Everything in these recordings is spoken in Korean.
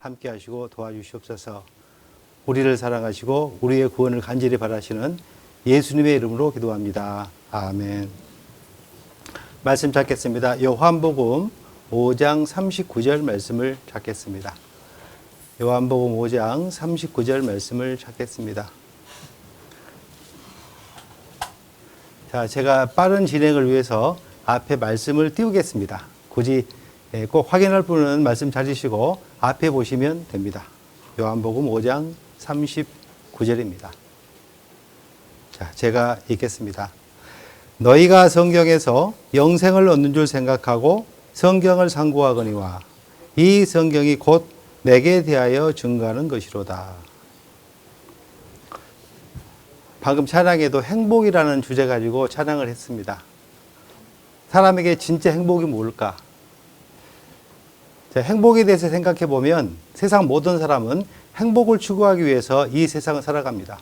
함께 하시고 도와주시옵소서. 우리를 사랑하시고 우리의 구원을 간절히 바라시는 예수님의 이름으로 기도합니다. 아멘. 말씀 찾겠습니다. 요한복음 5장 39절 말씀을 찾겠습니다. 요한복음 5장 39절 말씀을 찾겠습니다. 자, 제가 빠른 진행을 위해서 앞에 말씀을 띄우겠습니다. 굳이 꼭 확인할 분은 말씀 찾으시고 앞에 보시면 됩니다. 요한복음 5장 39절입니다. 자, 제가 읽겠습니다. 너희가 성경에서 영생을 얻는 줄 생각하고 성경을 상고하거니와 이 성경이 곧 내게 대하여 증거하는 것이로다. 방금 찬양에도 행복이라는 주제 가지고 찬양을 했습니다. 사람에게 진짜 행복이 뭘까? 자, 행복에 대해서 생각해 보면 세상 모든 사람은 행복을 추구하기 위해서 이 세상을 살아갑니다.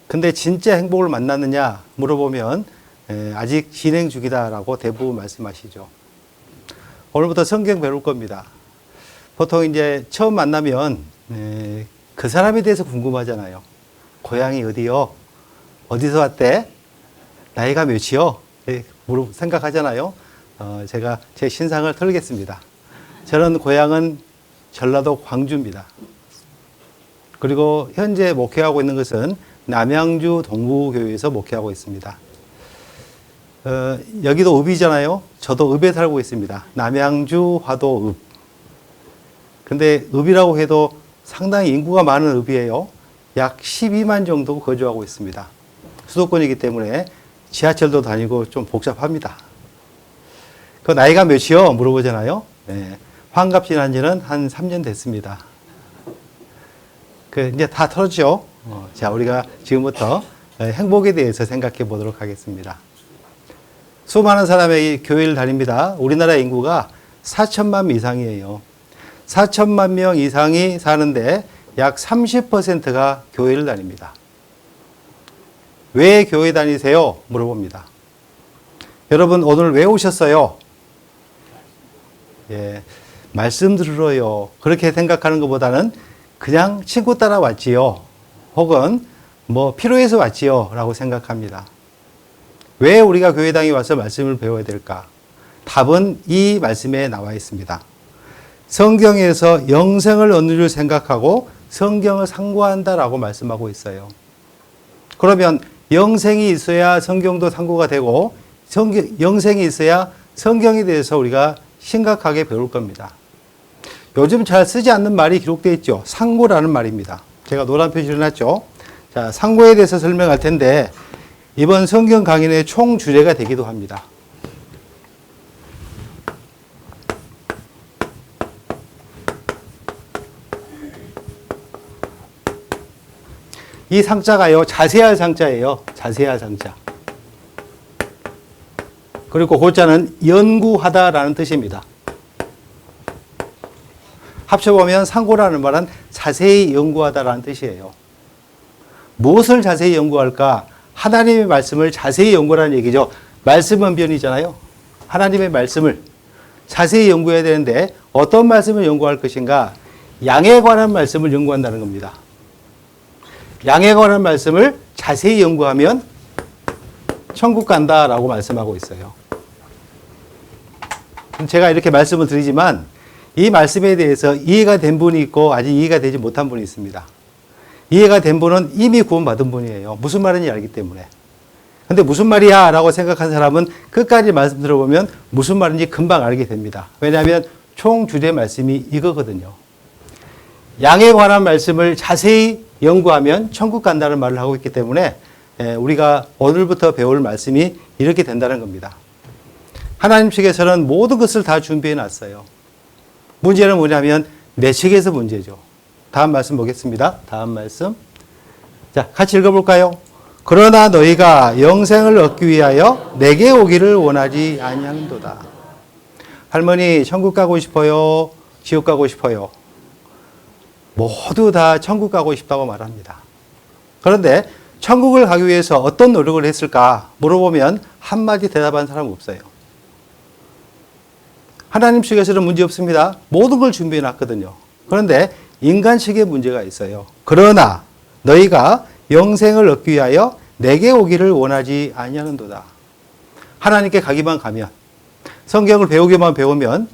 근데 진짜 행복을 만났느냐 물어보면 아직 진행 중이다라고 대부분 말씀하시죠. 오늘부터 성경 배울 겁니다. 보통 이제 처음 만나면 그 사람에 대해서 궁금하잖아요. 고향이 어디요? 어디서 왔대? 나이가 몇이요? 생각하잖아요. 제가 제 신상을 털겠습니다. 저는 고향은 전라도 광주입니다. 그리고 현재 목회하고 있는 것은 남양주 동부교회에서 목회하고 있습니다. 여기도 읍이잖아요. 저도 읍에 살고 있습니다. 남양주 화도 읍. 근데 읍이라고 해도 상당히 인구가 많은 읍이에요. 약 12만 정도 거주하고 있습니다. 수도권이기 때문에 지하철도 다니고 좀 복잡합니다. 그 나이가 몇이요? 물어보잖아요. 네. 환갑 지난 지는 한 3년 됐습니다. 이제 다 털었죠? 자, 우리가 지금부터 행복에 대해서 생각해 보도록 하겠습니다. 수많은 사람이 교회를 다닙니다. 우리나라 인구가 4천만 명 이상이에요. 4천만 명 이상이 사는데 약 30%가 교회를 다닙니다. 왜 교회 다니세요? 물어봅니다. 여러분 오늘 왜 오셨어요? 예, 말씀 들으러요. 그렇게 생각하는 것보다는 그냥 친구 따라 왔지요. 혹은 뭐 필요해서 왔지요. 라고 생각합니다. 왜 우리가 교회당에 와서 말씀을 배워야 될까? 답은 이 말씀에 나와 있습니다. 성경에서 영생을 얻는 줄 생각하고 성경을 상고한다라고 말씀하고 있어요. 그러면 영생이 있어야 성경도 상고가 되고 영생이 있어야 성경에 대해서 우리가 심각하게 배울 겁니다. 요즘 잘 쓰지 않는 말이 기록되어 있죠. 상고라는 말입니다. 제가 노란 표시를 놨죠. 자, 상고에 대해서 설명할 텐데 이번 성경 강연의 총 주제가 되기도 합니다. 이 상자가요, 자세할 상자예요. 자세할 상자. 그리고 고자는 연구하다라는 뜻입니다. 합쳐보면 상고라는 말은 자세히 연구하다라는 뜻이에요. 무엇을 자세히 연구할까? 하나님의 말씀을 자세히 연구하라는 얘기죠. 말씀은 변이잖아요. 하나님의 말씀을 자세히 연구해야 되는데 어떤 말씀을 연구할 것인가? 양에 관한 말씀을 연구한다는 겁니다. 양에 관한 말씀을 자세히 연구하면 천국 간다라고 말씀하고 있어요. 제가 이렇게 말씀을 드리지만 이 말씀에 대해서 이해가 된 분이 있고 아직 이해가 되지 못한 분이 있습니다. 이해가 된 분은 이미 구원받은 분이에요. 무슨 말인지 알기 때문에. 근데 무슨 말이야? 라고 생각한 사람은 끝까지 말씀 들어보면 무슨 말인지 금방 알게 됩니다. 왜냐하면 총 주제 말씀이 이거거든요. 양에 관한 말씀을 자세히 연구하면 천국 간다는 말을 하고 있기 때문에 우리가 오늘부터 배울 말씀이 이렇게 된다는 겁니다. 하나님 측에서는 모든 것을 다 준비해 놨어요. 문제는 뭐냐면 내 측에서 문제죠. 다음 말씀 보겠습니다. 다음 말씀. 자, 같이 읽어볼까요? 그러나 너희가 영생을 얻기 위하여 내게 오기를 원하지 아니하는도다. 할머니, 천국 가고 싶어요? 지옥 가고 싶어요? 모두 다 천국 가고 싶다고 말합니다. 그런데 천국을 가기 위해서 어떤 노력을 했을까 물어보면 한마디 대답한 사람 없어요. 하나님 측에서는 문제 없습니다. 모든 걸 준비해 놨거든요. 그런데 인간 측에 문제가 있어요. 그러나 너희가 영생을 얻기 위하여 내게 오기를 원하지 아니하는도다. 하나님께 가기만 가면, 성경을 배우기만 배우면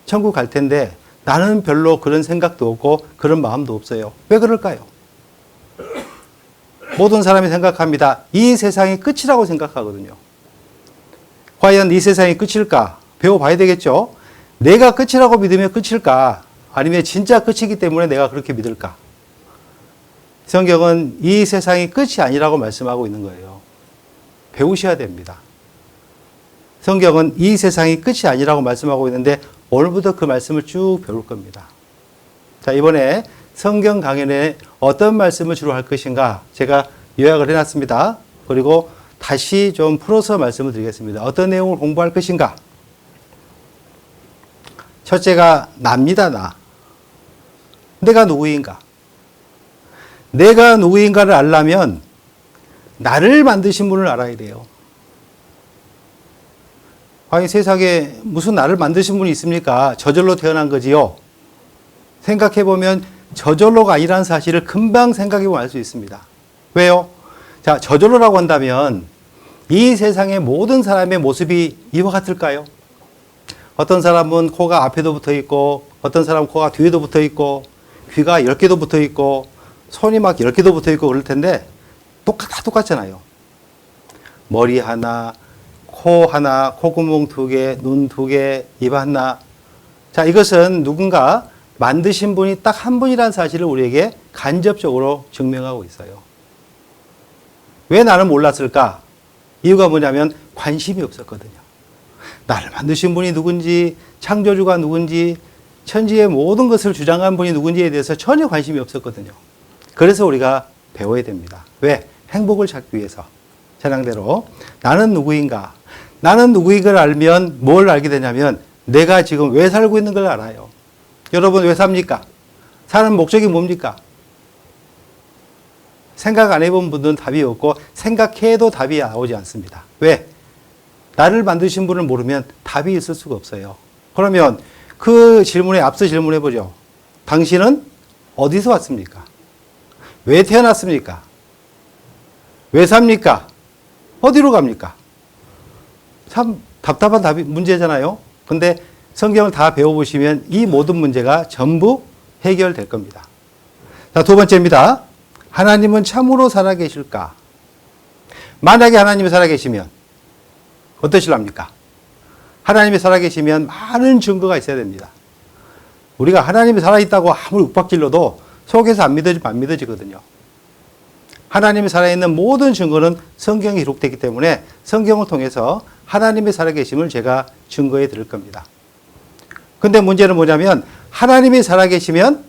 천국 갈 텐데 나는 별로 그런 생각도 없고 그런 마음도 없어요. 왜 그럴까요? 모든 사람이 생각합니다. 이 세상이 끝이라고 생각하거든요. 과연 이 세상이 끝일까? 배워봐야 되겠죠? 내가 끝이라고 믿으면 끝일까? 아니면 진짜 끝이기 때문에 내가 그렇게 믿을까? 성경은 이 세상이 끝이 아니라고 말씀하고 있는 거예요. 배우셔야 됩니다. 성경은 이 세상이 끝이 아니라고 말씀하고 있는데 오늘부터 그 말씀을 쭉 배울 겁니다. 자, 이번에 성경 강연에 어떤 말씀을 주로 할 것인가 제가 요약을 해놨습니다. 그리고 다시 좀 풀어서 말씀을 드리겠습니다. 어떤 내용을 공부할 것인가? 첫째가 나입니다. 나. 내가 누구인가? 내가 누구인가를 알려면 나를 만드신 분을 알아야 돼요. 아니, 세상에 무슨 나를 만드신 분이 있습니까? 저절로 태어난 거지요. 생각해보면 저절로가 아니라는 사실을 금방 생각해보면 알 수 있습니다. 왜요? 자, 저절로라고 한다면 이 세상의 모든 사람의 모습이 이와 같을까요? 어떤 사람은 코가 앞에도 붙어 있고, 어떤 사람은 코가 뒤에도 붙어 있고, 귀가 10개도 붙어 있고, 손이 막 10개도 붙어 있고 그럴 텐데, 다 똑같잖아요. 머리 하나, 코 하나, 콧구멍 2개, 눈 2개, 입 하나. 자, 이것은 누군가 만드신 분이 딱 한 분이라는 사실을 우리에게 간접적으로 증명하고 있어요. 왜 나는 몰랐을까? 이유가 뭐냐면 관심이 없었거든요. 나를 만드신 분이 누군지, 창조주가 누군지, 천지의 모든 것을 주장한 분이 누군지에 대해서 전혀 관심이 없었거든요. 그래서 우리가 배워야 됩니다. 왜? 행복을 찾기 위해서. 찬양대로 나는 누구인가? 나는 누구인가를 알면 뭘 알게 되냐면 내가 지금 왜 살고 있는 걸 알아요. 여러분 왜 삽니까? 사는 목적이 뭡니까? 생각 안 해본 분들은 답이 없고 생각해도 답이 나오지 않습니다. 왜? 나를 만드신 분을 모르면 답이 있을 수가 없어요. 그러면 그 질문에 앞서 질문해 보죠. 당신은 어디서 왔습니까? 왜 태어났습니까? 왜 삽니까? 어디로 갑니까? 참 답답한 문제잖아요. 근데 성경을 다 배워보시면 이 모든 문제가 전부 해결될 겁니다. 자, 두 번째입니다. 하나님은 참으로 살아계실까? 만약에 하나님이 살아계시면 어떠실랍니까? 하나님이 살아계시면 많은 증거가 있어야 됩니다. 우리가 하나님이 살아있다고 아무리 윽박질러도 속에서 안 믿어지거든요. 하나님이 살아있는 모든 증거는 성경에 기록되기 때문에 성경을 통해서 하나님이 살아계심을 제가 증거해 드릴 겁니다. 근데 문제는 뭐냐면 하나님이 살아계시면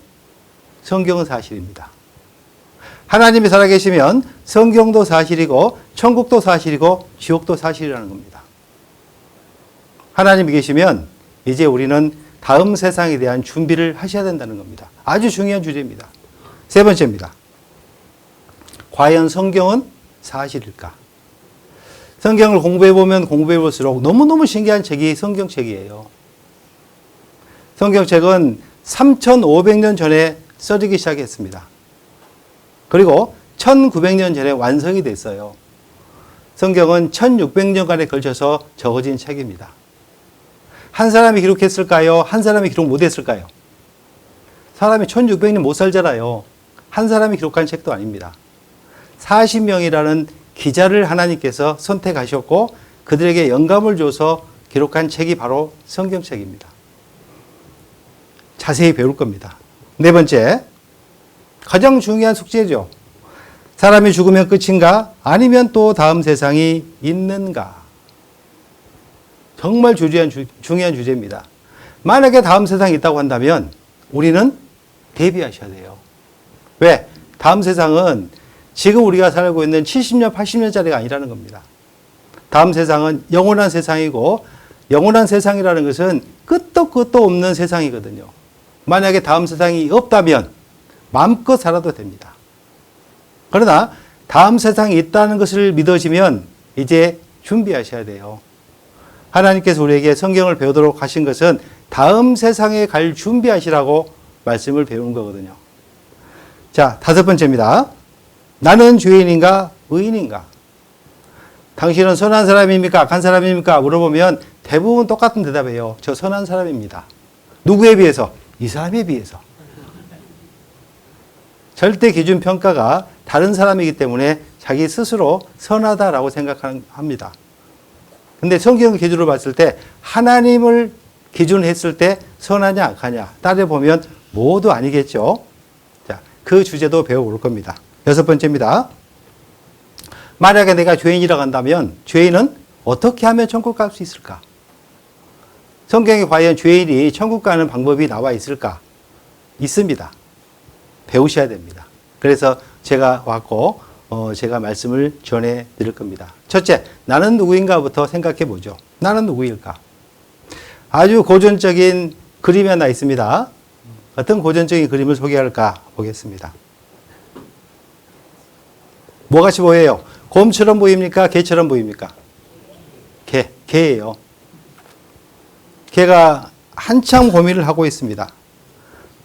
성경은 사실입니다. 하나님이 살아계시면 성경도 사실이고 천국도 사실이고 지옥도 사실이라는 겁니다. 하나님이 계시면 이제 우리는 다음 세상에 대한 준비를 하셔야 된다는 겁니다. 아주 중요한 주제입니다. 세 번째입니다. 과연 성경은 사실일까? 성경을 공부해보면 공부해볼수록 너무너무 신기한 책이 성경책이에요. 성경책은 3,500년 전에 써지기 시작했습니다. 그리고 1,900년 전에 완성이 됐어요. 성경은 1,600년간에 걸쳐서 적어진 책입니다. 한 사람이 기록했을까요? 한 사람이 기록 못했을까요? 사람이 1,600년 못 살잖아요. 한 사람이 기록한 책도 아닙니다. 40명이라는 기자를 하나님께서 선택하셨고 그들에게 영감을 줘서 기록한 책이 바로 성경책입니다. 자세히 배울 겁니다. 네 번째, 가장 중요한 숙제죠. 사람이 죽으면 끝인가? 아니면 또 다음 세상이 있는가? 정말 중요한 주제입니다. 만약에 다음 세상이 있다고 한다면 우리는 대비하셔야 돼요. 왜? 다음 세상은 지금 우리가 살고 있는 70년, 80년짜리가 아니라는 겁니다. 다음 세상은 영원한 세상이고 영원한 세상이라는 것은 끝도 없는 세상이거든요. 만약에 다음 세상이 없다면 마음껏 살아도 됩니다. 그러나 다음 세상이 있다는 것을 믿어지면 이제 준비하셔야 돼요. 하나님께서 우리에게 성경을 배우도록 하신 것은 다음 세상에 갈 준비하시라고 말씀을 배우는 거거든요. 자, 5번째입니다. 나는 죄인인가 의인인가? 당신은 선한 사람입니까 악한 사람입니까? 물어보면 대부분 똑같은 대답이에요. 저 선한 사람입니다. 누구에 비해서? 이 사람에 비해서. 절대 기준 평가가 다른 사람이기 때문에 자기 스스로 선하다라고 생각합니다. 근데 성경 기준으로 봤을 때 하나님을 기준했을 때 선하냐 악하냐 따져보면 모두 아니겠죠. 자, 그 주제도 배워볼 겁니다. 6번째입니다. 만약에 내가 죄인이라고 한다면 죄인은 어떻게 하면 천국 갈 수 있을까? 성경에 과연 죄인이 천국 가는 방법이 나와 있을까? 있습니다. 배우셔야 됩니다. 그래서 제가 왔고 제가 말씀을 전해 드릴 겁니다. 첫째, 나는 누구인가부터 생각해 보죠. 나는 누구일까? 아주 고전적인 그림이 하나 있습니다. 어떤 고전적인 그림을 소개할까 보겠습니다. 뭐같이 보여요? 곰처럼 보입니까? 개처럼 보입니까? 개예요. 개가 한참 고민을 하고 있습니다.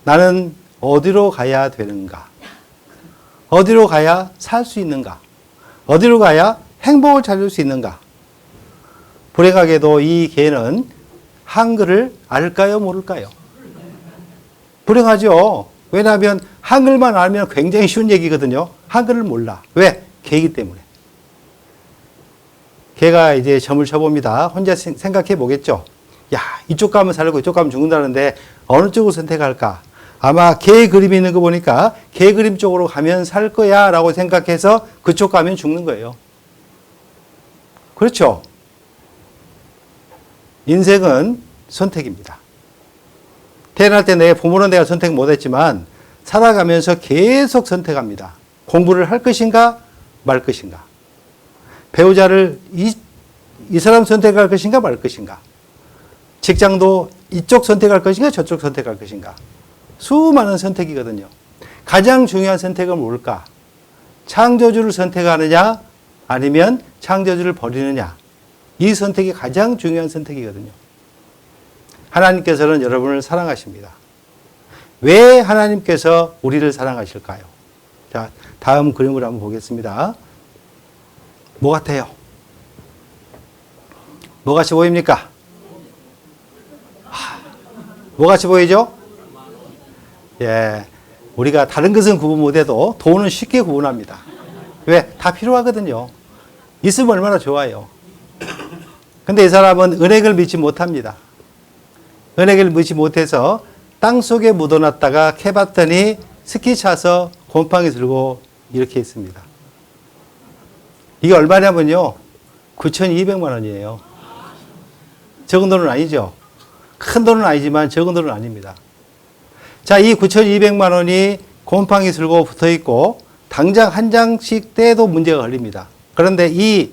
나는 어디로 가야 되는가? 어디로 가야 살 수 있는가? 어디로 가야 행복을 찾을 수 있는가? 불행하게도 이 개는 한글을 알까요? 모를까요? 불행하죠. 왜냐하면 한글만 알면 굉장히 쉬운 얘기거든요. 한글을 몰라. 왜? 개이기 때문에. 개가 이제 점을 쳐봅니다. 혼자 생각해 보겠죠. 야, 이쪽 가면 살고 이쪽 가면 죽는다는데 어느 쪽을 선택할까? 아마 개 그림이 있는 거 보니까 개 그림 쪽으로 가면 살 거야 라고 생각해서 그쪽 가면 죽는 거예요. 그렇죠? 인생은 선택입니다. 태어날 때 내 부모는 내가 선택 못했지만 살아가면서 계속 선택합니다. 공부를 할 것인가 말 것인가. 배우자를 이 사람 선택할 것인가 말 것인가. 직장도 이쪽 선택할 것인가 저쪽 선택할 것인가. 수많은 선택이거든요. 가장 중요한 선택은 뭘까? 창조주를 선택하느냐 아니면 창조주를 버리느냐. 이 선택이 가장 중요한 선택이거든요. 하나님께서는 여러분을 사랑하십니다. 왜 하나님께서 우리를 사랑하실까요? 자, 다음 그림을 한번 보겠습니다. 뭐 같아요? 뭐 같이 보입니까? 뭐 같이 보이죠? 예, 우리가 다른 것은 구분 못해도 돈은 쉽게 구분합니다. 왜? 다 필요하거든요. 있으면 얼마나 좋아요. 근데 이 사람은 은행을 믿지 못합니다. 은행을 믿지 못해서 땅속에 묻어놨다가 캐봤더니 스키 차서 곰팡이 들고 이렇게 했습니다. 이게 얼마냐면요. 9,200만 원이에요. 적은 돈은 아니죠. 큰 돈은 아니지만 적은 돈은 아닙니다. 자, 이 9,200만 원이 곰팡이 들고 붙어 있고 당장 한 장씩 떼도 문제가 걸립니다. 그런데 이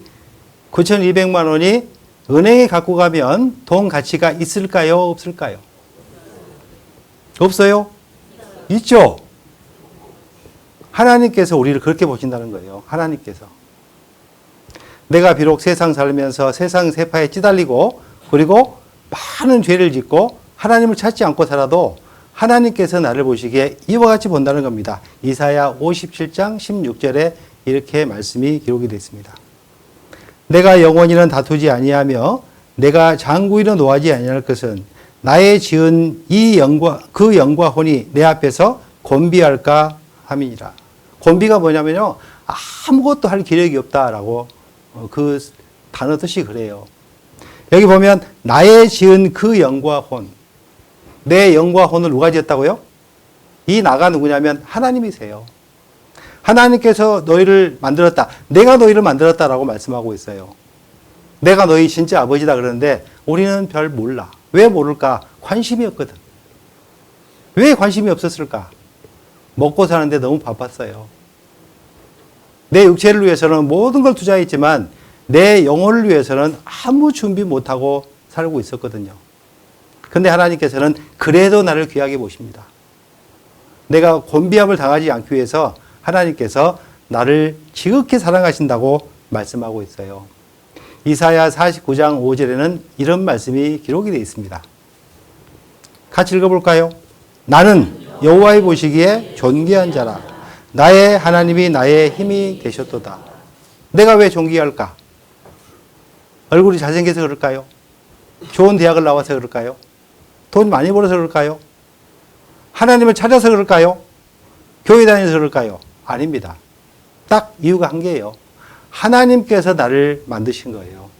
9,200만 원이 은행에 갖고 가면 돈 가치가 있을까요? 없을까요? 없어요? 있죠? 하나님께서 우리를 그렇게 보신다는 거예요. 하나님께서. 내가 비록 세상 살면서 세상 세파에 찌달리고 그리고 많은 죄를 짓고 하나님을 찾지 않고 살아도 하나님께서 나를 보시기에 이와 같이 본다는 겁니다. 이사야 57장 16절에 이렇게 말씀이 기록이 되어 있습니다. 내가 영원히는 다투지 아니하며 내가 장구이는 노하지 아니할 것은 나의 지은 이 영과 그 영과 혼이 내 앞에서 곤비할까 함이니라. 곤비가 뭐냐면요. 아무것도 할 기력이 없다라고 그 단어 뜻이 그래요. 여기 보면 나의 지은 그 영과 혼. 내 영과 혼을 누가 지었다고요? 이 나가 누구냐면 하나님이세요. 하나님께서 너희를 만들었다. 내가 너희를 만들었다라고 말씀하고 있어요. 내가 너희 진짜 아버지다 그러는데 우리는 별 몰라. 왜 모를까? 관심이 없거든. 왜 관심이 없었을까? 먹고 사는데 너무 바빴어요. 내 육체를 위해서는 모든 걸 투자했지만 내 영혼을 위해서는 아무 준비 못하고 살고 있었거든요. 근데 하나님께서는 그래도 나를 귀하게 보십니다. 내가 곤비함을 당하지 않기 위해서 하나님께서 나를 지극히 사랑하신다고 말씀하고 있어요. 이사야 49장 5절에는 이런 말씀이 기록이 되어 있습니다. 같이 읽어볼까요? 나는 여호와의 보시기에 존귀한 자라. 나의 하나님이 나의 힘이 되셨도다. 내가 왜 존귀할까? 얼굴이 잘생겨서 그럴까요? 좋은 대학을 나와서 그럴까요? 돈 많이 벌어서 그럴까요? 하나님을 찾아서 그럴까요? 교회 다녀서 그럴까요? 아닙니다. 딱 이유가 한 개예요. 하나님께서 나를 만드신 거예요.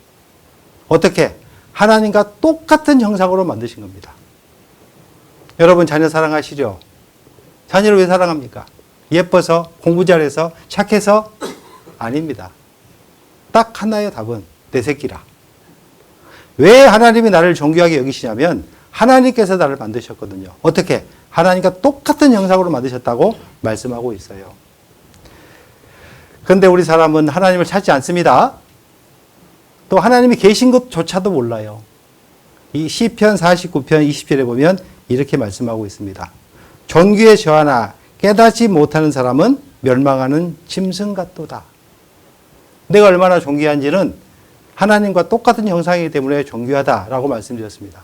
어떻게? 하나님과 똑같은 형상으로 만드신 겁니다. 여러분 자녀 사랑하시죠? 자녀를 왜 사랑합니까? 예뻐서, 공부 잘해서, 착해서? 아닙니다. 딱 하나의 답은 내 새끼라. 왜 하나님이 나를 존귀하게 여기시냐면 하나님께서 나를 만드셨거든요. 어떻게? 하나님과 똑같은 형상으로 만드셨다고 말씀하고 있어요. 그런데 우리 사람은 하나님을 찾지 않습니다. 또 하나님이 계신 것조차도 몰라요. 이 시편 49편 20절에 보면 이렇게 말씀하고 있습니다. 존귀의 저 하나 깨닫지 못하는 사람은 멸망하는 짐승 같도다. 내가 얼마나 존귀한지는 하나님과 똑같은 형상이기 때문에 존귀하다라고 말씀드렸습니다.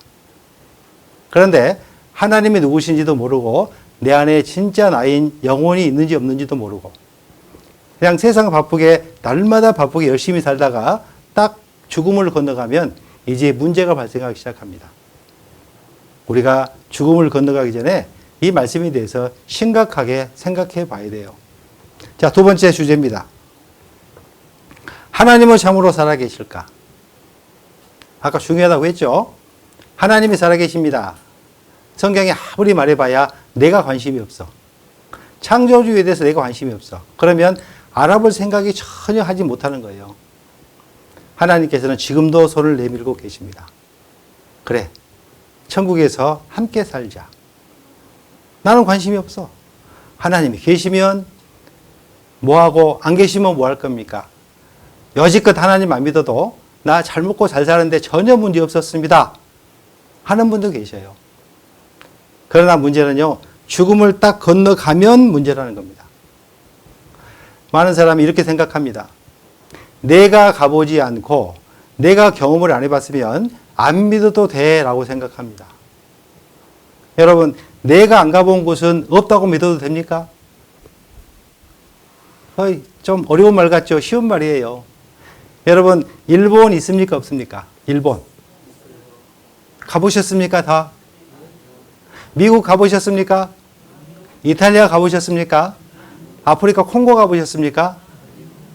그런데 하나님이 누구신지도 모르고 내 안에 진짜 나인 영혼이 있는지 없는지도 모르고 그냥 세상 바쁘게 날마다 바쁘게 열심히 살다가 딱 죽음을 건너가면 이제 문제가 발생하기 시작합니다. 우리가 죽음을 건너가기 전에 이 말씀에 대해서 심각하게 생각해 봐야 돼요. 자, 두 번째 주제입니다. 하나님은 참으로 살아계실까? 아까 중요하다고 했죠? 하나님이 살아계십니다. 성경이 아무리 말해봐야 내가 관심이 없어. 창조주에 대해서 내가 관심이 없어. 그러면 알아볼 생각이 전혀 하지 못하는 거예요. 하나님께서는 지금도 손을 내밀고 계십니다. 그래, 천국에서 함께 살자. 나는 관심이 없어. 하나님이 계시면 뭐하고 안 계시면 뭐 할 겁니까? 여지껏 하나님 안 믿어도 나 잘 먹고 잘 사는데 전혀 문제 없었습니다. 하는 분도 계셔요. 그러나 문제는요, 죽음을 딱 건너가면 문제라는 겁니다. 많은 사람이 이렇게 생각합니다. 내가 가보지 않고 내가 경험을 안 해봤으면 안 믿어도 돼라고 생각합니다. 여러분, 내가 안 가본 곳은 없다고 믿어도 됩니까? 좀 어려운 말 같죠? 쉬운 말이에요. 여러분, 일본 있습니까? 없습니까? 일본. 가보셨습니까? 다? 미국 가보셨습니까? 이탈리아 가보셨습니까? 아프리카 콩고 가보셨습니까?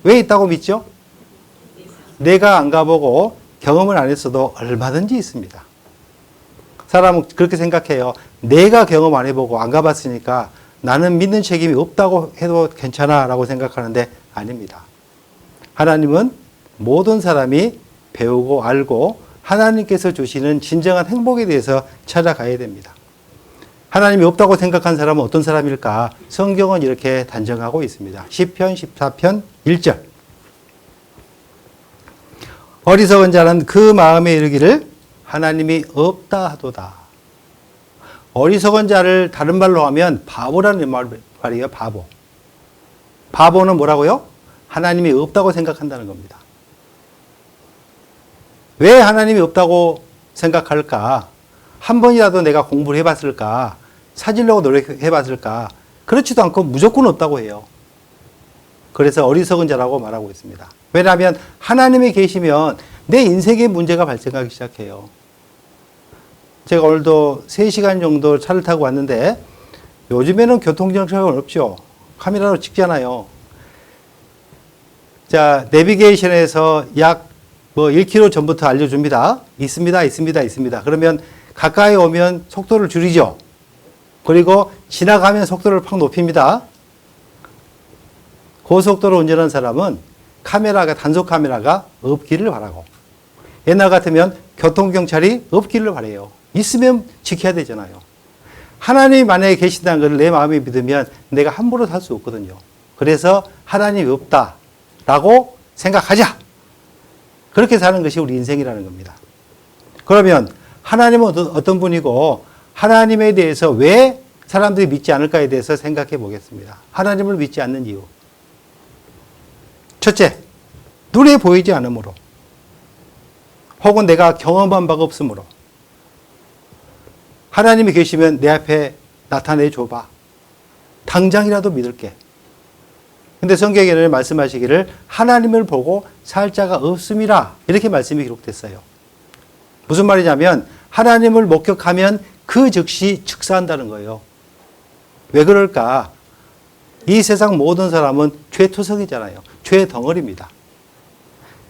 왜 있다고 믿죠? 내가 안 가보고 경험을 안 했어도 얼마든지 있습니다. 사람은 그렇게 생각해요. 내가 경험 안 해보고 안 가봤으니까 나는 믿는 책임이 없다고 해도 괜찮아 라고 생각하는데 아닙니다. 하나님은 모든 사람이 배우고 알고 하나님께서 주시는 진정한 행복에 대해서 찾아가야 됩니다. 하나님이 없다고 생각한 사람은 어떤 사람일까? 성경은 이렇게 단정하고 있습니다. 시편 14편 1절. 어리석은 자는 그 마음에 이르기를 하나님이 없다 하도다. 어리석은 자를 다른 말로 하면 바보라는 말이에요. 바보. 바보는 뭐라고요? 하나님이 없다고 생각한다는 겁니다. 왜 하나님이 없다고 생각할까? 한 번이라도 내가 공부를 해봤을까? 찾으려고 노력해봤을까? 그렇지도 않고 무조건 없다고 해요. 그래서 어리석은 자라고 말하고 있습니다. 왜냐하면 하나님이 계시면 내 인생에 문제가 발생하기 시작해요. 제가 오늘도 3시간 정도 차를 타고 왔는데 요즘에는 교통정책은 없죠. 카메라로 찍잖아요. 자, 내비게이션에서 약 1km 전부터 알려줍니다. 있습니다. 그러면 가까이 오면 속도를 줄이죠. 그리고 지나가면 속도를 팍 높입니다. 고속도로 운전하는 사람은 단속 카메라가 없기를 바라고, 옛날 같으면 교통경찰이 없기를 바라요. 있으면 지켜야 되잖아요. 하나님이 만약에 계신다는 것을 내 마음에 믿으면 내가 함부로 살 수 없거든요. 그래서 하나님이 없다라고 생각하자. 그렇게 사는 것이 우리 인생이라는 겁니다. 그러면 하나님은 어떤 분이고 하나님에 대해서 왜 사람들이 믿지 않을까에 대해서 생각해 보겠습니다. 하나님을 믿지 않는 이유. 첫째, 눈에 보이지 않으므로, 혹은 내가 경험한 바가 없으므로. 하나님이 계시면 내 앞에 나타내 줘봐. 당장이라도 믿을게. 근데 성경에는 말씀하시기를 하나님을 보고 살 자가 없음이라 이렇게 말씀이 기록됐어요. 무슨 말이냐면 하나님을 목격하면 그 즉시 즉사한다는 거예요. 왜 그럴까? 이 세상 모든 사람은 죄투성이잖아요. 죄의 덩어리입니다.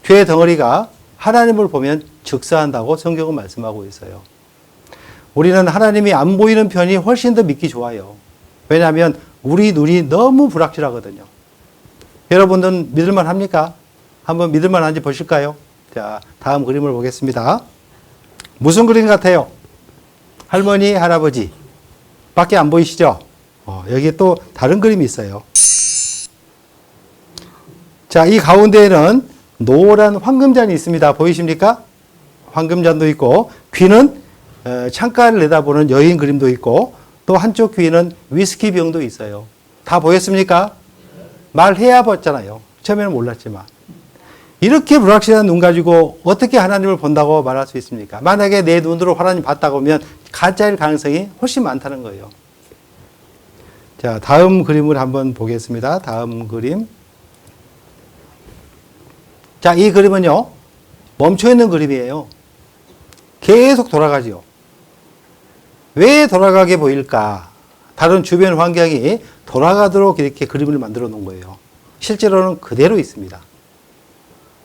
죄의 덩어리가 하나님을 보면 즉사한다고 성경은 말씀하고 있어요. 우리는 하나님이 안 보이는 편이 훨씬 더 믿기 좋아요. 왜냐하면 우리 눈이 너무 불확실하거든요. 여러분들은 믿을만 합니까? 한번 믿을만 한지 보실까요? 자, 다음 그림을 보겠습니다. 무슨 그림 같아요? 할머니, 할아버지 밖에 안 보이시죠? 여기에 또 다른 그림이 있어요. 자, 이 가운데에는 노란 황금잔이 있습니다. 보이십니까? 황금잔도 있고, 귀는 창가를 내다보는 여인 그림도 있고, 또 한쪽 귀에는 위스키 병도 있어요. 다 보였습니까? 말해야 봤잖아요. 처음에는 몰랐지만. 이렇게 불확실한 눈 가지고 어떻게 하나님을 본다고 말할 수 있습니까? 만약에 내 눈으로 하나님 봤다고 하면 가짜일 가능성이 훨씬 많다는 거예요. 자, 다음 그림을 한번 보겠습니다. 다음 그림. 자, 이 그림은요, 멈춰있는 그림이에요. 계속 돌아가지요. 왜 돌아가게 보일까? 다른 주변 환경이 돌아가도록 이렇게 그림을 만들어 놓은 거예요. 실제로는 그대로 있습니다.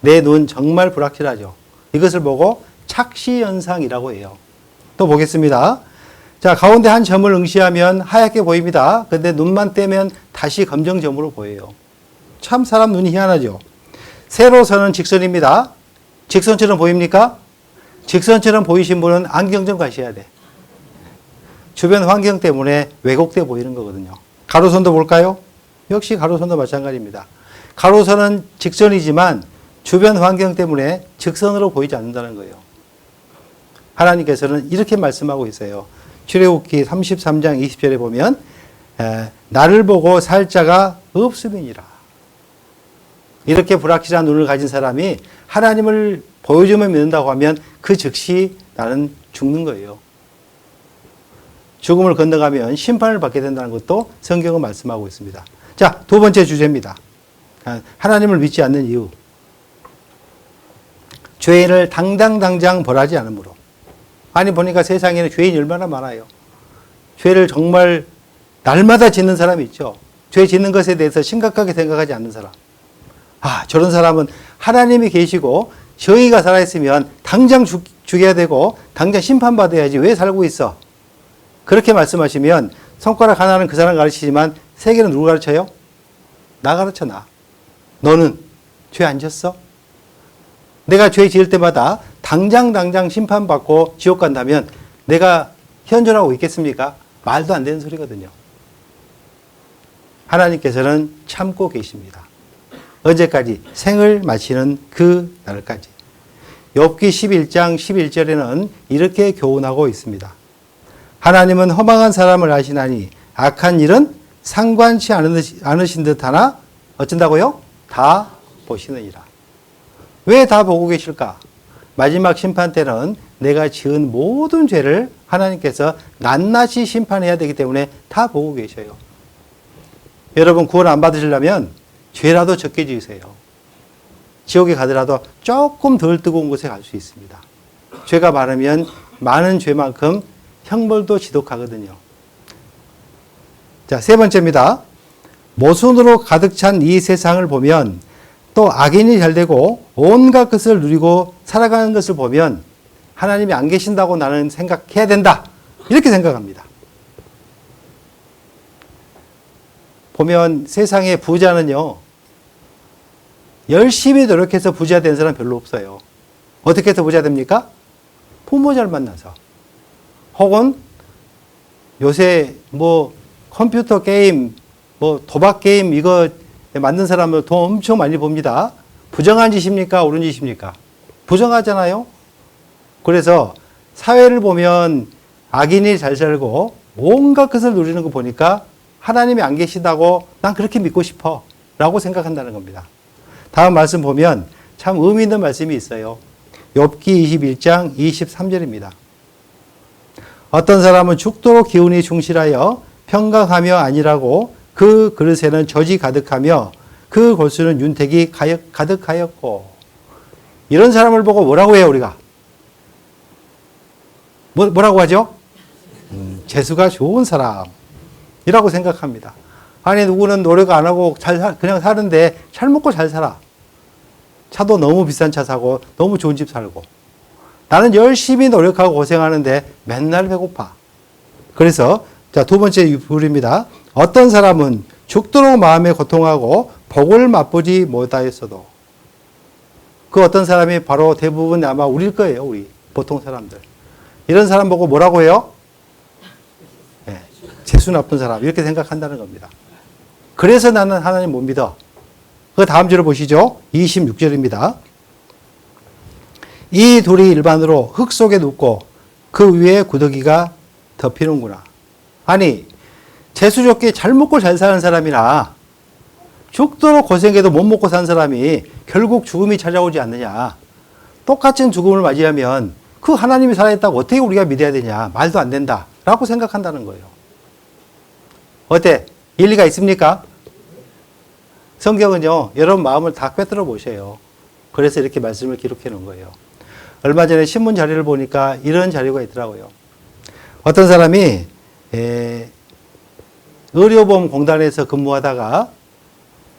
내 눈 정말 불확실하죠. 이것을 보고 착시현상이라고 해요. 또 보겠습니다. 자, 가운데 한 점을 응시하면 하얗게 보입니다. 근데 눈만 떼면 다시 검정점으로 보여요. 참 사람 눈이 희한하죠. 세로선은 직선입니다. 직선처럼 보입니까? 직선처럼 보이신 분은 안경 좀 가셔야 돼. 주변 환경 때문에 왜곡돼 보이는 거거든요. 가로선도 볼까요? 역시 가로선도 마찬가지입니다. 가로선은 직선이지만 주변 환경 때문에 직선으로 보이지 않는다는 거예요. 하나님께서는 이렇게 말씀하고 있어요. 출애굽기 33장 20절에 보면 나를 보고 살 자가 없음이니라. 이렇게 불확실한 눈을 가진 사람이 하나님을 보여주면 믿는다고 하면 그 즉시 나는 죽는 거예요. 죽음을 건너가면 심판을 받게 된다는 것도 성경은 말씀하고 있습니다. 자, 두 번째 주제입니다. 하나님을 믿지 않는 이유. 죄인을 당당당장 벌하지 않으므로. 아니, 보니까 세상에는 죄인이 얼마나 많아요. 죄를 정말 날마다 짓는 사람이 있죠. 죄 짓는 것에 대해서 심각하게 생각하지 않는 사람. 아, 저런 사람은 하나님이 계시고 저희가 살아있으면 당장 죽여야 되고 당장 심판받아야지 왜 살고 있어? 그렇게 말씀하시면 손가락 하나는 그 사람 가르치지만 세 개는 누구 가르쳐요? 나 가르쳐, 나. 너는 죄 안 졌어? 내가 죄 지을 때마다 당장 심판받고 지옥 간다면 내가 현존하고 있겠습니까? 말도 안 되는 소리거든요. 하나님께서는 참고 계십니다. 언제까지? 생을 마치는 그 날까지. 욥기 11장 11절에는 이렇게 교훈하고 있습니다. 하나님은 허망한 사람을 아시나니 악한 일은 상관치 않으신 듯 하나 어쩐다고요? 다 보시느니라. 왜 다 보고 계실까? 마지막 심판 때는 내가 지은 모든 죄를 하나님께서 낱낱이 심판해야 되기 때문에 다 보고 계셔요. 여러분 구원 안 받으시려면 죄라도 적게 지으세요. 지옥에 가더라도 조금 덜 뜨거운 곳에 갈 수 있습니다. 죄가 많으면 많은 죄만큼 형벌도 지독하거든요. 자, 세 번째입니다. 모순으로 가득 찬 이 세상을 보면 또 악인이 잘되고 온갖 것을 누리고 살아가는 것을 보면 하나님이 안 계신다고 나는 생각해야 된다. 이렇게 생각합니다. 보면 세상의 부자는요, 열심히 노력해서 부자 된 사람 별로 없어요. 어떻게 해서 부자 됩니까? 부모 잘 만나서. 혹은 요새 뭐 컴퓨터 게임, 뭐 도박 게임 이거 만든 사람은 돈 엄청 많이 봅니다. 부정한 짓입니까? 옳은 짓입니까? 부정하잖아요. 그래서 사회를 보면 악인이 잘 살고 온갖 것을 누리는 거 보니까 하나님이 안 계시다고 난 그렇게 믿고 싶어 라고 생각한다는 겁니다. 다음 말씀 보면 참 의미 있는 말씀이 있어요. 욥기 21장 23절입니다. 어떤 사람은 죽도록 기운이 충실하여 평강하며 아니라고 그 그릇에는 젖이 가득하며 그 골수는 윤택이 가득하였고. 이런 사람을 보고 뭐라고 해요, 우리가? 뭐라고 하죠? 재수가 좋은 사람이라고 생각합니다. 아니, 누구는 노력 안 하고 그냥 사는데 잘 먹고 잘 살아. 차도 너무 비싼 차 사고 너무 좋은 집 살고. 나는 열심히 노력하고 고생하는데 맨날 배고파. 그래서 자, 두 번째 불입니다. 어떤 사람은 죽도록 마음에 고통하고 복을 맛보지 못하였어도. 그 어떤 사람이 바로 대부분 아마 우리일 거예요. 우리 보통 사람들. 이런 사람 보고 뭐라고 해요? 네, 재수 나쁜 사람 이렇게 생각한다는 겁니다. 그래서 나는 하나님 못 믿어. 그 다음 절을 보시죠. 26절입니다. 이 돌이 일반으로 흙 속에 눕고 그 위에 구더기가 덮이는구나. 아니, 재수 좋게 잘 먹고 잘 사는 사람이나 죽도록 고생해도 못 먹고 산 사람이 결국 죽음이 찾아오지 않느냐. 똑같은 죽음을 맞이하면 그 하나님이 살아있다고 어떻게 우리가 믿어야 되냐. 말도 안 된다. 라고 생각한다는 거예요. 어때? 일리가 있습니까? 성경은요, 여러분 마음을 다 꿰뚫어 보세요. 그래서 이렇게 말씀을 기록해 놓은 거예요. 얼마 전에 신문 자료를 보니까 이런 자료가 있더라고요. 어떤 사람이 의료보험공단에서 근무하다가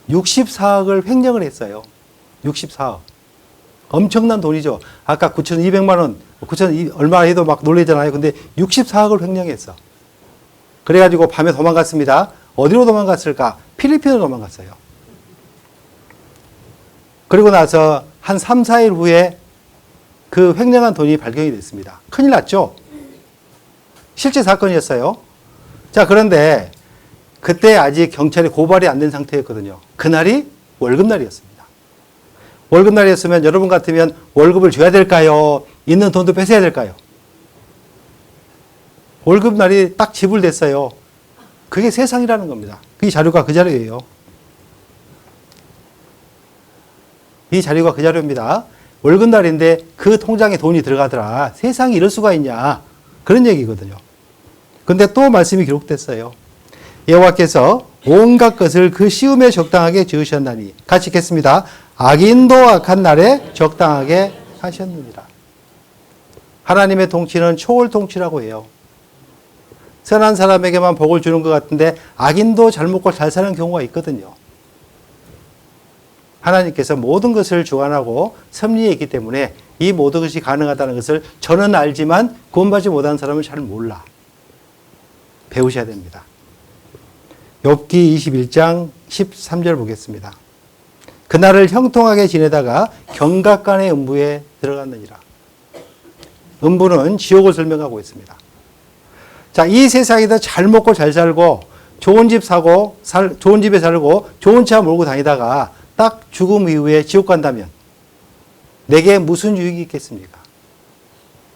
64억을 횡령을 했어요. 64억. 엄청난 돈이죠. 아까 9,200만 원, 9,000 얼마 해도 막 놀라잖아요. 근데 64억을 횡령했어. 그래가지고 밤에 도망갔습니다. 어디로 도망갔을까? 필리핀으로 도망갔어요. 그리고 나서 한 3, 4일 후에 그 횡령한 돈이 발견이 됐습니다. 큰일 났죠? 실제 사건이었어요. 자, 그런데 그때 아직 경찰에 고발이 안 된 상태였거든요. 그날이 월급날이었습니다. 월급날이었으면 여러분 같으면 월급을 줘야 될까요? 있는 돈도 뺏어야 될까요? 월급날이 딱 지불됐어요. 그게 세상이라는 겁니다. 이 자료가 그 자료예요. 이 자료가 그 자료입니다. 월급날인데 그 통장에 돈이 들어가더라. 세상에 이럴 수가 있냐. 그런 얘기거든요. 근데 또 말씀이 기록됐어요. 여호와께서 온갖 것을 그 시음에 적당하게 지으셨나니. 같이 읽겠습니다. 악인도 악한 날에 적당하게 하셨느니라. 하나님의 통치는 초월 통치라고 해요. 선한 사람에게만 복을 주는 것 같은데 악인도 잘 먹고 잘 사는 경우가 있거든요. 하나님께서 모든 것을 주관하고 섭리에 있기 때문에 이 모든 것이 가능하다는 것을 저는 알지만 구원받지 못한 사람은 잘 몰라. 배우셔야 됩니다. 욥기 21장 13절 보겠습니다. 그날을 형통하게 지내다가 경각간의 음부에 들어갔느니라. 음부는 지옥을 설명하고 있습니다. 자, 이 세상에서 잘 먹고 잘 살고 좋은 집 사고 좋은 집에 살고 좋은 차 몰고 다니다가 딱 죽음 이후에 지옥 간다면 내게 무슨 유익이 있겠습니까?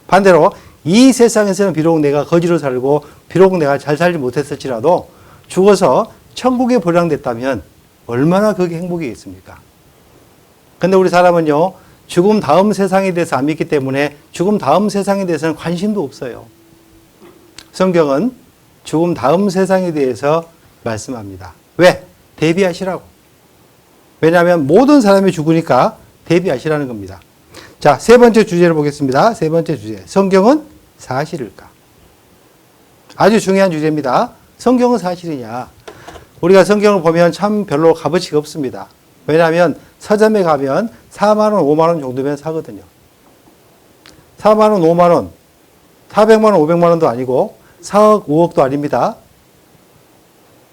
반대로 이 세상에서는 비록 내가 거지로 살고 비록 내가 잘 살지 못했을지라도 죽어서 천국에 보량됐다면 얼마나 그게 행복이겠습니까? 근데 우리 사람은요, 죽음 다음 세상에 대해서 안 믿기 때문에 죽음 다음 세상에 대해서는 관심도 없어요. 성경은 죽음 다음 세상에 대해서 말씀합니다. 왜? 대비하시라고. 왜냐하면 모든 사람이 죽으니까 대비하시라는 겁니다. 자, 세 번째 주제를 보겠습니다. 세 번째 주제. 성경은 사실일까? 아주 중요한 주제입니다. 성경은 사실이냐? 우리가 성경을 보면 참 별로 값어치가 없습니다. 왜냐하면 서점에 가면 4만 원, 5만 원 정도면 사거든요. 4만 원, 5만 원, 400만 원, 500만 원도 아니고 4억, 5억도 아닙니다.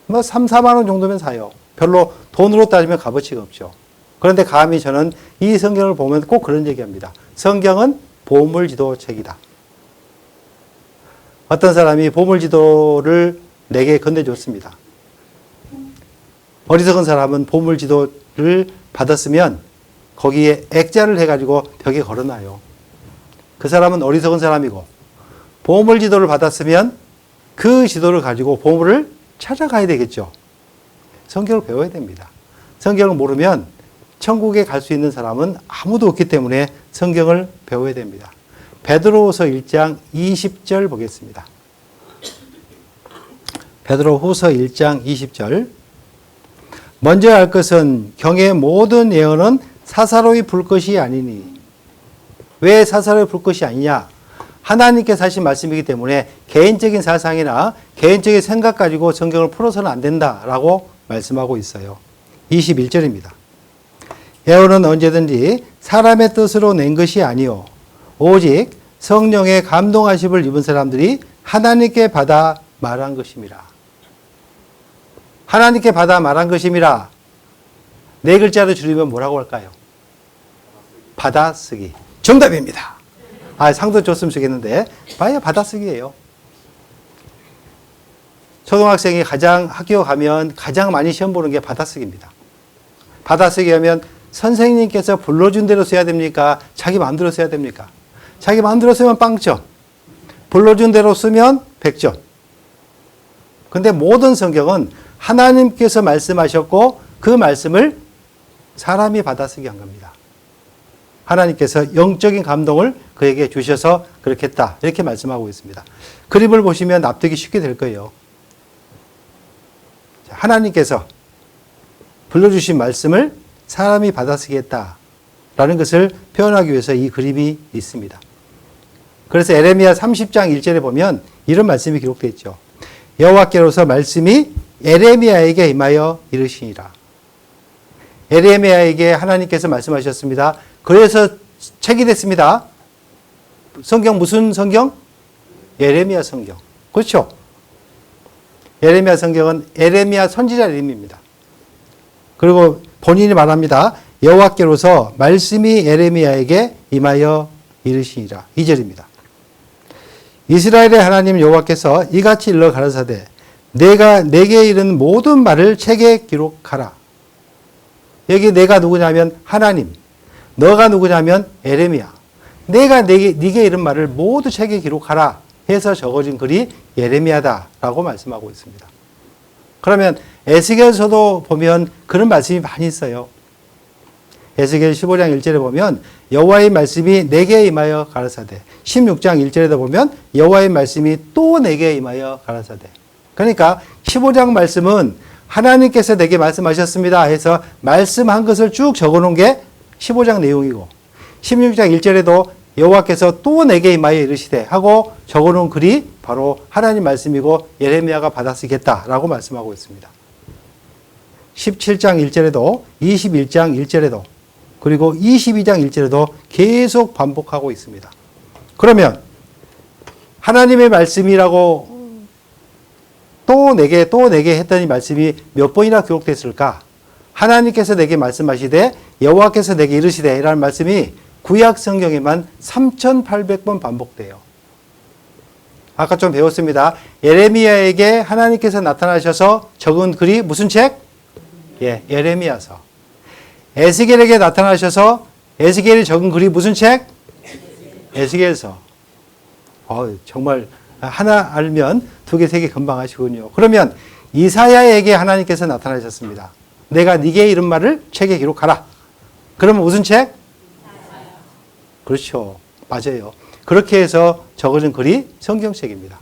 뭐 3, 4만 원 정도면 사요. 별로 돈으로 따지면 값어치가 없죠. 그런데 감히 저는 이 성경을 보면 꼭 그런 얘기합니다. 성경은 보물지도책이다. 어떤 사람이 보물지도를 내게 건네줬습니다. 어리석은 사람은 보물지도를 받았으면 거기에 액자를 해가지고 벽에 걸어놔요. 그 사람은 어리석은 사람이고 보물지도를 받았으면 그 지도를 가지고 보물을 찾아가야 되겠죠. 성경을 배워야 됩니다. 성경을 모르면 천국에 갈 수 있는 사람은 아무도 없기 때문에 성경을 배워야 됩니다. 베드로후서 1장 20절 보겠습니다. 베드로후서 1장 20절. 먼저 알 것은 경의 모든 예언은 사사로이 불 것이 아니니. 왜 사사로이 불 것이 아니냐? 하나님께서 하신 말씀이기 때문에 개인적인 사상이나 개인적인 생각 가지고 성경을 풀어서는 안 된다라고 말씀하고 있어요. 21절입니다. 예언은 언제든지 사람의 뜻으로 낸 것이 아니요 오직 성령의 감동하심을 입은 사람들이 하나님께 받아 말한 것임이라. 하나님께 받아 말한 것임이라. 네 글자로 줄이면 뭐라고 할까요? 받아쓰기. 정답입니다. 상도 줬으면 좋겠는데 봐야 받아쓰기예요. 초등학생이 학교 가면 가장 많이 시험 보는 게 받아쓰기입니다. 받아쓰기 하면 선생님께서 불러준 대로 써야 됩니까? 자기 마음대로 써야 됩니까? 자기 마음대로 쓰면 빵점. 불러준 대로 쓰면 100점. 근데 모든 성경은 하나님께서 말씀하셨고 그 말씀을 사람이 받아쓰기 한 겁니다. 하나님께서 영적인 감동을 그에게 주셔서 그렇게 했다. 이렇게 말씀하고 있습니다. 그림을 보시면 납득이 쉽게 될 거예요. 하나님께서 불러주신 말씀을 사람이 받아쓰게 했다라는 것을 표현하기 위해서 이 그림이 있습니다. 그래서 에레미야 30장 1절에 보면 이런 말씀이 기록되어 있죠. 여호와께로서 말씀이 에레미야에게 임하여 이르시니라. 에레미야에게 하나님께서 말씀하셨습니다. 그래서 책이 됐습니다. 성경 무슨 성경? 예레미야 성경. 그렇죠? 예레미야 성경은 에레미야 선지자 이름입니다. 그리고 본인이 말합니다. 여호와께로서 말씀이 에레미야에게 임하여 이르시니라. 2절입니다. 이스라엘의 하나님 여호와께서 이같이 일러 가라사대 내가 내게 이른 모든 말을 책에 기록하라. 여기 내가 누구냐면 하나님, 너가 누구냐면 에레미야. 내가 네게 이른 말을 모두 책에 기록하라 해서 적어진 글이 예레미야다라고 말씀하고 있습니다. 그러면 에스겔서도 보면 그런 말씀이 많이 있어요. 에스겔 15장 1절에 보면 여호와의 말씀이 내게 임하여 가라사대. 16장 1절에도 보면 여호와의 말씀이 또 내게 임하여 가라사대. 그러니까 15장 말씀은 하나님께서 내게 말씀하셨습니다 해서 말씀한 것을 쭉 적어놓은 게 15장 내용이고 16장 1절에도 여호와께서 또 내게 임하여 이르시되 하고 적어놓은 글이 바로 하나님 말씀이고 예레미야가 받아쓰겠다라고 말씀하고 있습니다. 17장 1절에도 21장 1절에도 그리고 22장 1절에도 계속 반복하고 있습니다. 그러면 하나님의 말씀이라고 또 내게 했더니 말씀이 몇 번이나 기록됐을까? 하나님께서 내게 말씀하시되 여호와께서 내게 이르시되 이라는 말씀이 구약 성경에만 3,800번 반복돼요. 아까 좀 배웠습니다. 예레미야에게 하나님께서 나타나셔서 적은 글이 무슨 책? 예레미야서. 에스겔에게 나타나셔서 에스겔이 적은 글이 무슨 책? 에스겔서. 정말 하나 알면 두 개, 세 개 금방 하시군요. 그러면 이사야에게 하나님께서 나타나셨습니다. 내가 네게 이른 말을 책에 기록하라. 그러면 무슨 책? 그렇죠. 맞아요. 그렇게 해서 적어진 글이 성경책입니다.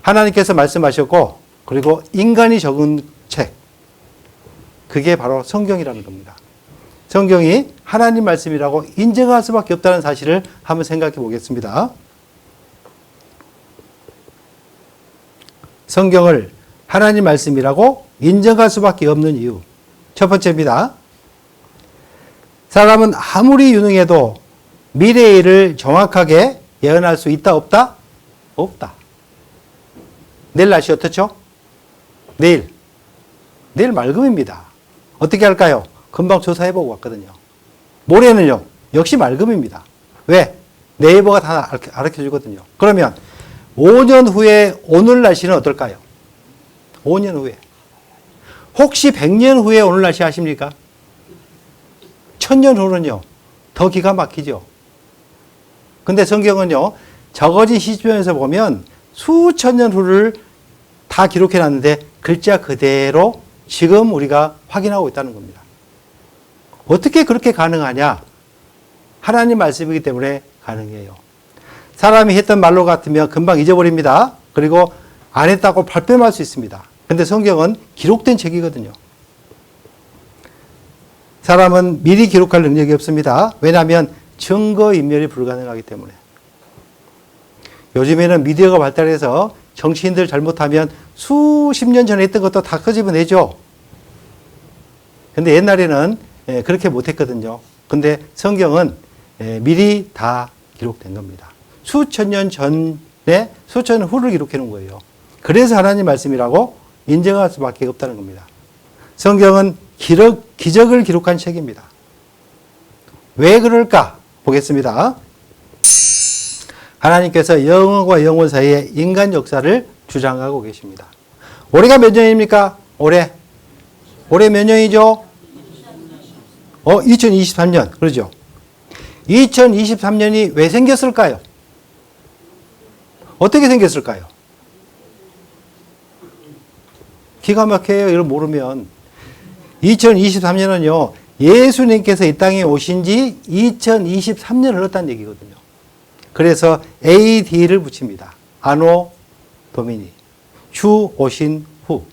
하나님께서 말씀하셨고 그리고 인간이 적은 책. 그게 바로 성경이라는 겁니다. 성경이 하나님 말씀이라고 인정할 수밖에 없다는 사실을 한번 생각해 보겠습니다. 성경을 하나님 말씀이라고 인정할 수밖에 없는 이유. 첫 번째입니다. 사람은 아무리 유능해도 미래의 일을 정확하게 예언할 수 있다, 없다? 없다. 내일 날씨 어떻죠? 내일 맑음입니다. 어떻게 할까요? 금방 조사해보고 왔거든요. 모레는요, 역시 맑음입니다. 왜? 네이버가 다 알려주거든요. 그러면 5년 후에 오늘 날씨는 어떨까요? 5년 후에. 혹시 100년 후에 오늘 날씨 아십니까? 1000년 후는요, 더 기가 막히죠. 근데 성경은요, 적어진 시점에서 보면 수천 년 후를 다 기록해 놨는데 글자 그대로 지금 우리가 확인하고 있다는 겁니다. 어떻게 그렇게 가능하냐? 하나님 말씀이기 때문에 가능해요. 사람이 했던 말로 같으면 금방 잊어버립니다. 그리고 안 했다고 발뺌할 수 있습니다. 근데 성경은 기록된 책이거든요. 사람은 미리 기록할 능력이 없습니다. 왜냐하면 증거인멸이 불가능하기 때문에. 요즘에는 미디어가 발달해서 정치인들 잘못하면 수십 년 전에 했던 것도 다 끄집어내죠. 근데 옛날에는 그렇게 못했거든요. 근데 성경은 미리 다 기록된 겁니다. 수천 년 전에 수천 년 후를 기록해 놓은 거예요. 그래서 하나님 말씀이라고 인정할 수밖에 없다는 겁니다. 성경은 기적을 기록한 책입니다. 왜 그럴까? 보겠습니다. 하나님께서 영원과 영원 사이에 인간 역사를 주장하고 계십니다. 올해가 몇 년입니까? 올해 몇 년이죠? 2023년. 그러죠? 2023년이 왜 생겼을까요? 어떻게 생겼을까요? 기가 막혀요. 이걸 모르면. 2023년은요, 예수님께서 이 땅에 오신 지 2023년 흘렀다는 얘기거든요. 그래서 AD를 붙입니다. 아노 도미니. 주 오신 후.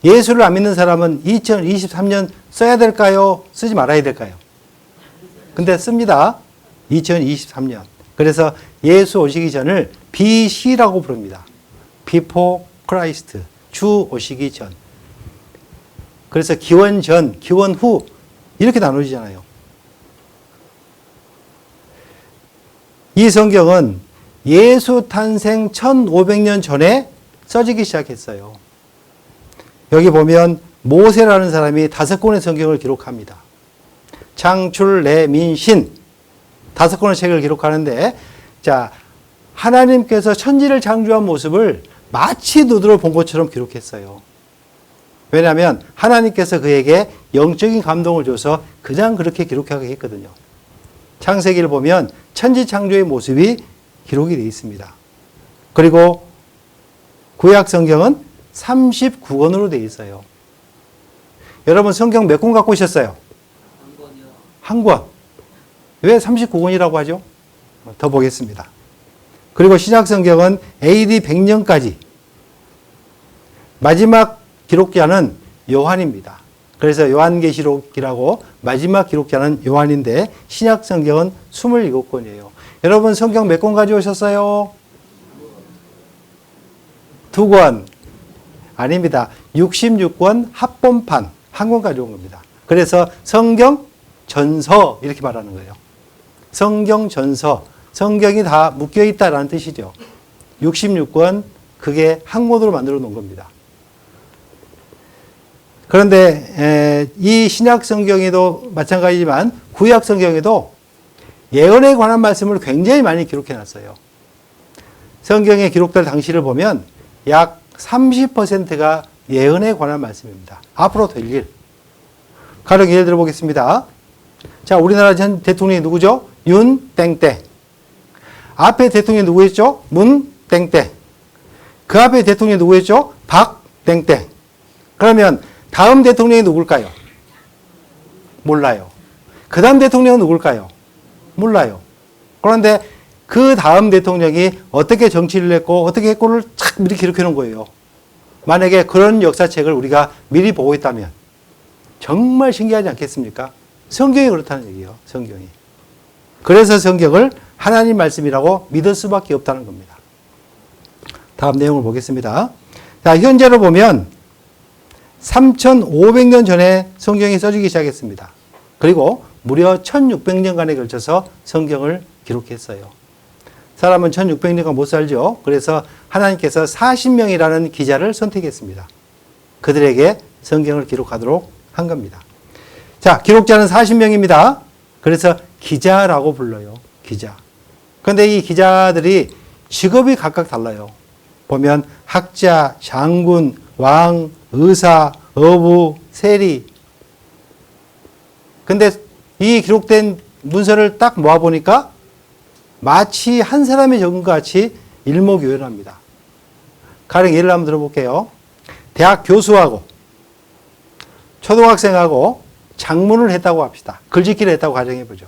예수를 안 믿는 사람은 2023년 써야 될까요? 쓰지 말아야 될까요? 근데 씁니다. 2023년. 그래서 예수 오시기 전을 BC라고 부릅니다. Before Christ. 주 오시기 전. 그래서 기원 전, 기원 후 이렇게 나누어지잖아요. 이 성경은 예수 탄생 1500년 전에 써지기 시작했어요. 여기 보면 모세라는 사람이 5권의 성경을 기록합니다. 창출, 내, 민, 신 5권의 책을 기록하는데, 자, 하나님께서 천지를 창조한 모습을 마치 눈으로 본 것처럼 기록했어요. 왜냐하면 하나님께서 그에게 영적인 감동을 줘서 그냥 그렇게 기록하게 했거든요. 창세기를 보면 천지 창조의 모습이 기록이 되어 있습니다. 그리고 구약 성경은 39권으로 되어 있어요. 여러분 성경 몇 권 갖고 오셨어요? 한 권. 왜 39권이라고 하죠? 더 보겠습니다. 그리고 신약 성경은 AD 100년까지 마지막 기록자는 요한입니다. 그래서 요한계시록이라고 마지막 기록자는 요한인데 신약 성경은 27권이에요. 여러분 성경 몇 권 가져오셨어요? 2권. 아닙니다. 66권 합본판 한 권 가져온 겁니다. 그래서 성경 전서 이렇게 말하는 거예요. 성경 전서. 성경이 다 묶여 있다라는 뜻이죠. 66권 그게 한 권으로 만들어 놓은 겁니다. 그런데 이 신약 성경에도 마찬가지지만 구약 성경에도 예언에 관한 말씀을 굉장히 많이 기록해 놨어요. 성경에 기록될 당시를 보면 약 30%가 예언에 관한 말씀입니다. 앞으로 될 일. 가령 예를 들어 보겠습니다. 자, 우리나라 전 대통령이 누구죠? 윤 땡땡. 앞에 대통령이 누구였죠? 문 땡땡. 그 앞에 대통령이 누구였죠? 박 땡땡. 그러면 다음 대통령이 누굴까요? 몰라요. 그 다음 대통령은 누굴까요? 몰라요. 그런데 그 다음 대통령이 어떻게 정치를 했고 어떻게 했고를 착 미리 기록해 놓은 거예요. 만약에 그런 역사책을 우리가 미리 보고 있다면 정말 신기하지 않겠습니까? 성경이 그렇다는 얘기예요. 성경이. 그래서 성경을 하나님 말씀이라고 믿을 수밖에 없다는 겁니다. 다음 내용을 보겠습니다. 자, 현재로 보면 3,500년 전에 성경이 써지기 시작했습니다. 그리고 무려 1,600년간에 걸쳐서 성경을 기록했어요. 사람은 1,600년간 못 살죠. 그래서 하나님께서 40명이라는 기자를 선택했습니다. 그들에게 성경을 기록하도록 한 겁니다. 자, 기록자는 40명입니다. 그래서 기자라고 불러요. 기자. 그런데 이 기자들이 직업이 각각 달라요. 보면 학자, 장군, 왕, 의사, 어부, 세리. 근데 이 기록된 문서를 딱 모아보니까 마치 한 사람이 적은 것 같이 일목요연합니다. 가령 예를 한번 들어볼게요. 대학 교수하고 초등학생하고 작문을 했다고 합시다. 글짓기를 했다고 가정해보죠.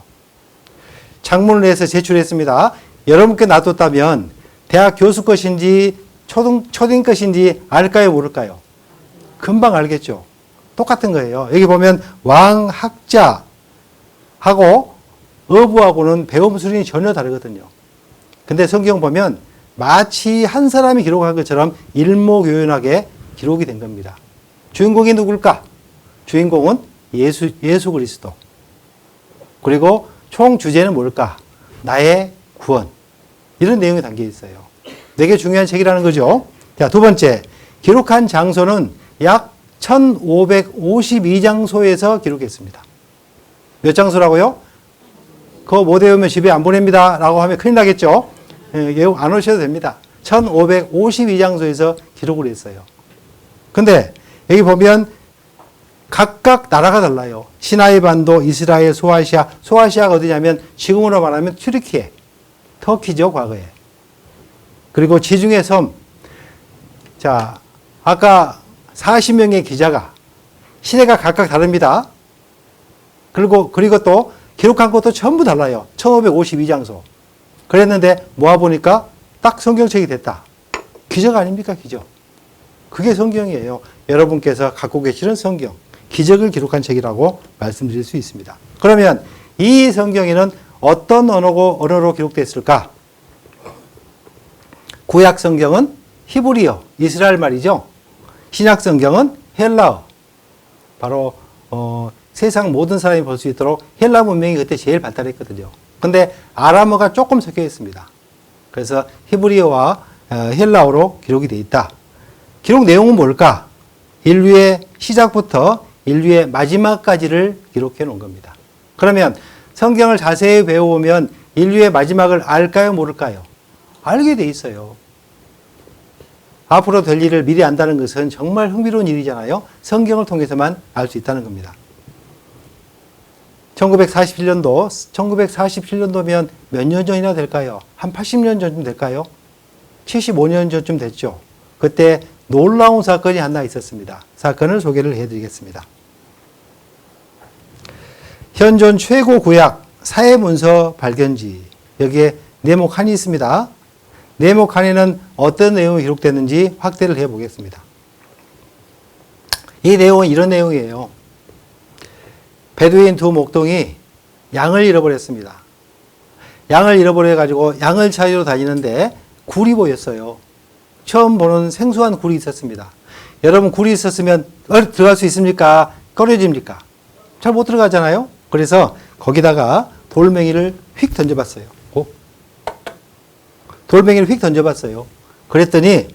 작문을 해서 제출했습니다. 여러분께 놔뒀다면 대학 교수 것인지 초딩 것인지 알까요, 모를까요? 금방 알겠죠. 똑같은 거예요. 여기 보면 왕학자하고 어부하고는 배움 수준이 전혀 다르거든요. 근데 성경 보면 마치 한 사람이 기록한 것처럼 일목요연하게 기록이 된 겁니다. 주인공이 누굴까? 주인공은 예수 그리스도. 그리고 총 주제는 뭘까? 나의 구원. 이런 내용이 담겨 있어요. 되게 중요한 책이라는 거죠. 자, 두 번째. 기록한 장소는 약 1552장소에서 기록했습니다. 몇 장소라고요? 그거 못 외우면 집에 안 보냅니다. 라고 하면 큰일 나겠죠? 외우고 안 오셔도 됩니다. 1552장소에서 기록을 했어요. 근데 여기 보면 각각 나라가 달라요. 시나이 반도, 이스라엘, 소아시아. 소아시아가 어디냐면 지금으로 말하면 튀르키예, 터키죠, 과거에. 그리고 지중해 섬. 자, 아까 40명의 기자가 시대가 각각 다릅니다. 그리고 또 기록한 것도 전부 달라요. 1552장소. 그랬는데 모아보니까 딱 성경책이 됐다. 기적 아닙니까, 기적? 그게 성경이에요. 여러분께서 갖고 계시는 성경. 기적을 기록한 책이라고 말씀드릴 수 있습니다. 그러면 이 성경에는 어떤 언어로 기록됐을까? 구약 성경은 히브리어, 이스라엘 말이죠. 신약 성경은 헬라어. 바로 세상 모든 사람이 볼 수 있도록 헬라 문명이 그때 제일 발달했거든요. 근데 아람어가 조금 섞여 있습니다. 그래서 히브리어와 헬라어로 기록이 되어 있다. 기록 내용은 뭘까? 인류의 시작부터 인류의 마지막까지를 기록해 놓은 겁니다. 그러면 성경을 자세히 배워보면 인류의 마지막을 알까요, 모를까요? 알게 돼 있어요. 앞으로 될 일을 미리 안다는 것은 정말 흥미로운 일이잖아요. 성경을 통해서만 알 수 있다는 겁니다. 1947년도면 몇 년 전이나 될까요? 한 80년 전쯤 될까요? 75년 전쯤 됐죠. 그때 놀라운 사건이 하나 있었습니다. 사건을 소개를 해드리겠습니다. 현존 최고 구약 사회문서 발견지, 여기에 네모 칸이 있습니다. 네모 칸에는 어떤 내용이 기록됐는지 확대를 해보겠습니다. 이 내용은 이런 내용이에요. 베두인 두 목동이 양을 잃어버렸습니다. 양을 잃어버려가지고 양을 찾으러 다니는데 굴이 보였어요. 처음 보는 생소한 굴이 있었습니다. 여러분, 굴이 있었으면 들어갈 수 있습니까? 꺼려집니까? 잘 못 들어가잖아요. 그래서 거기다가 돌멩이를 휙 던져봤어요. 돌멩이를 휙 던져봤어요. 그랬더니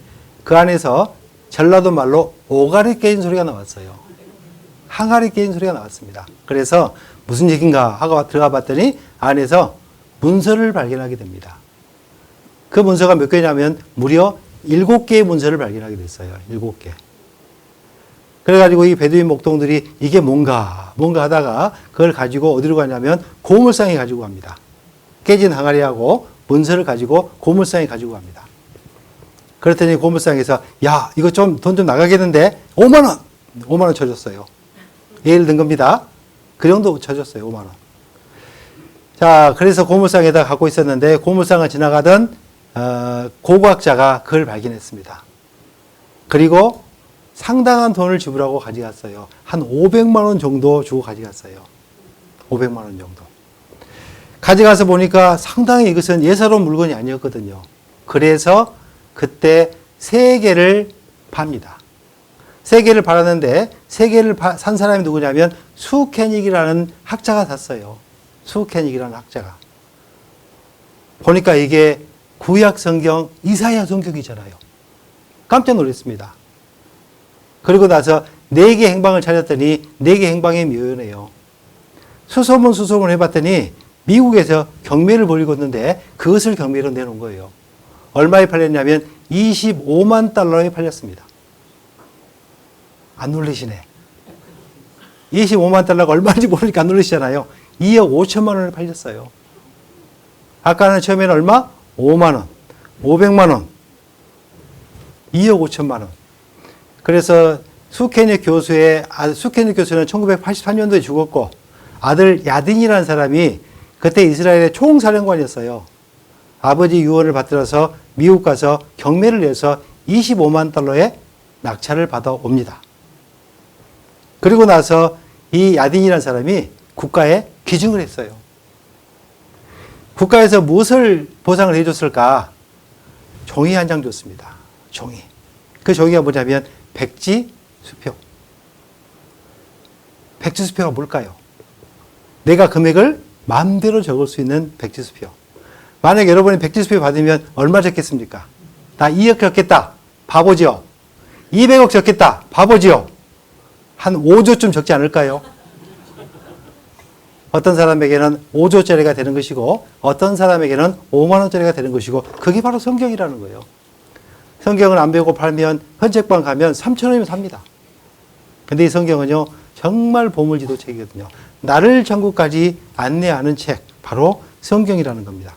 그 안에서 전라도 말로 오가리 깨진 소리가 나왔어요. 항아리 깨진 소리가 나왔습니다. 그래서 무슨 얘기인가 하고 들어가 봤더니 안에서 문서를 발견하게 됩니다. 그 문서가 몇 개냐면 무려 7개의 문서를 발견하게 됐어요. 7개. 그래가지고 이 베두인 목동들이 이게 뭔가 하다가 그걸 가지고 어디로 가냐면 고물상에 가지고 갑니다. 깨진 항아리하고 문서를 가지고 고물상에 가지고 갑니다. 그랬더니 고물상에서 야, 이거 좀 돈 좀 나가겠는데 5만 원! 5만 원 쳐줬어요. 예를 든 겁니다. 그 정도 쳐줬어요. 5만 원. 자, 그래서 고물상에다 갖고 있었는데 고물상을 지나가던 고고학자가 그걸 발견했습니다. 그리고 상당한 돈을 지불하고 가져갔어요. 한 500만 원 정도 주고 가져갔어요. 500만 원 정도. 가져가서 보니까 상당히 이것은 예사로운 물건이 아니었거든요. 그래서 그때 3개를 팝니다. 3개를 팔았는데 3개를 산 사람이 누구냐면 수케닉이라는 학자가 샀어요. 수케닉이라는 학자가. 보니까 이게 구약 성경 이사야 성경이잖아요. 깜짝 놀랐습니다. 그리고 나서 4개 행방을 찾았더니 4개 행방이 묘연해요. 수소문 해봤더니 미국에서 경매를 벌이고 있는데 그것을 경매로 내놓은 거예요. 얼마에 팔렸냐면 25만 달러에 팔렸습니다. 안 놀라시네. 25만 달러가 얼마인지 모르니까 안 놀라시잖아요. 2억 5천만 원에 팔렸어요. 아까는 처음에는 얼마? 5만 원, 500만 원, 2억 5천만 원. 그래서 수케닉 교수는 1983년도에 죽었고 아들 야딘이라는 사람이 그때 이스라엘의 총사령관이었어요. 아버지 유언을 받들어서 미국 가서 경매를 내서 25만 달러의 낙찰을 받아옵니다. 그리고 나서 이 야딘이라는 사람이 국가에 기증을 했어요. 국가에서 무엇을 보상을 해줬을까? 종이 한 장 줬습니다. 종이. 그 종이가 뭐냐면 백지수표. 백지수표가 뭘까요? 내가 금액을 마음대로 적을 수 있는 백지수표. 만약 여러분이 백지수표 받으면 얼마 적겠습니까? 나 2억 적겠다. 바보지요. 200억 적겠다. 바보지요. 한 5조쯤 적지 않을까요? 어떤 사람에게는 5조짜리가 되는 것이고 어떤 사람에게는 5만 원짜리가 되는 것이고 그게 바로 성경이라는 거예요. 성경을 안 배우고 팔면 헌책방 가면 3천 원이면 삽니다. 근데 이 성경은요 정말 보물지도책이거든요. 나를 천국까지 안내하는 책 바로 성경이라는 겁니다.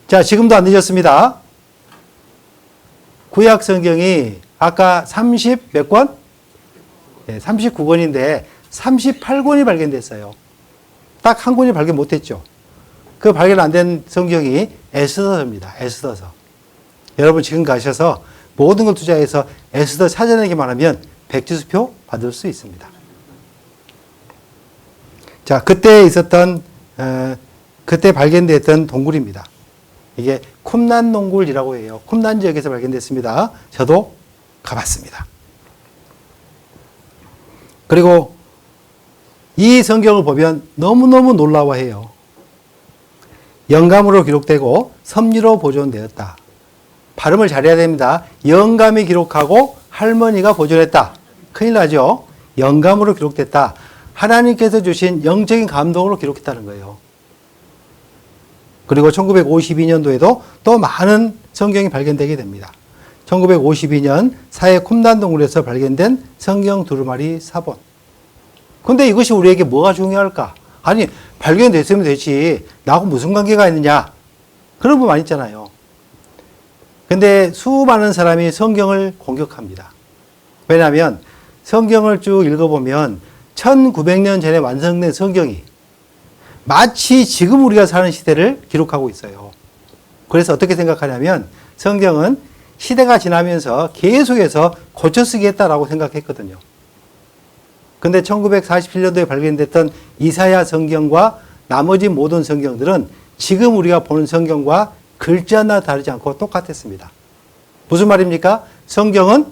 자, 지금도 안 늦었습니다. 구약 성경이 아까 30 몇 권? 네, 39권인데 38권이 발견됐어요. 딱 한 권이 발견 못했죠. 그 발견 안 된 성경이 에스더서입니다. 에스더서. 여러분 지금 가셔서 모든 걸 투자해서 에스더 찾아내기만 하면 백지수표 받을 수 있습니다. 자, 그때 있었던 그때 발견됐던 동굴입니다. 이게 쿰난 동굴이라고 해요. 쿰난 지역에서 발견됐습니다. 저도 가봤습니다. 그리고 이 성경을 보면 너무너무 놀라워해요. 영감으로 기록되고 섭리로 보존되었다. 발음을 잘해야 됩니다. 영감이 기록하고 할머니가 보존했다. 큰일 나죠? 영감으로 기록됐다. 하나님께서 주신 영적인 감동으로 기록했다는 거예요. 그리고 1952년도에도 또 많은 성경이 발견되게 됩니다. 1952년 사해 쿰난 동굴에서 발견된 성경 두루마리 사본. 근데 이것이 우리에게 뭐가 중요할까? 아니, 발견됐으면 되지. 나하고 무슨 관계가 있느냐? 그런 분 많이 있잖아요. 근데 수많은 사람이 성경을 공격합니다. 왜냐하면 성경을 쭉 읽어보면 1900년 전에 완성된 성경이 마치 지금 우리가 사는 시대를 기록하고 있어요. 그래서 어떻게 생각하냐면 성경은 시대가 지나면서 계속해서 고쳐쓰기 했다라고 생각했거든요. 근데 1947년도에 발견됐던 이사야 성경과 나머지 모든 성경들은 지금 우리가 보는 성경과 글자 하나 다르지 않고 똑같았습니다. 무슨 말입니까? 성경은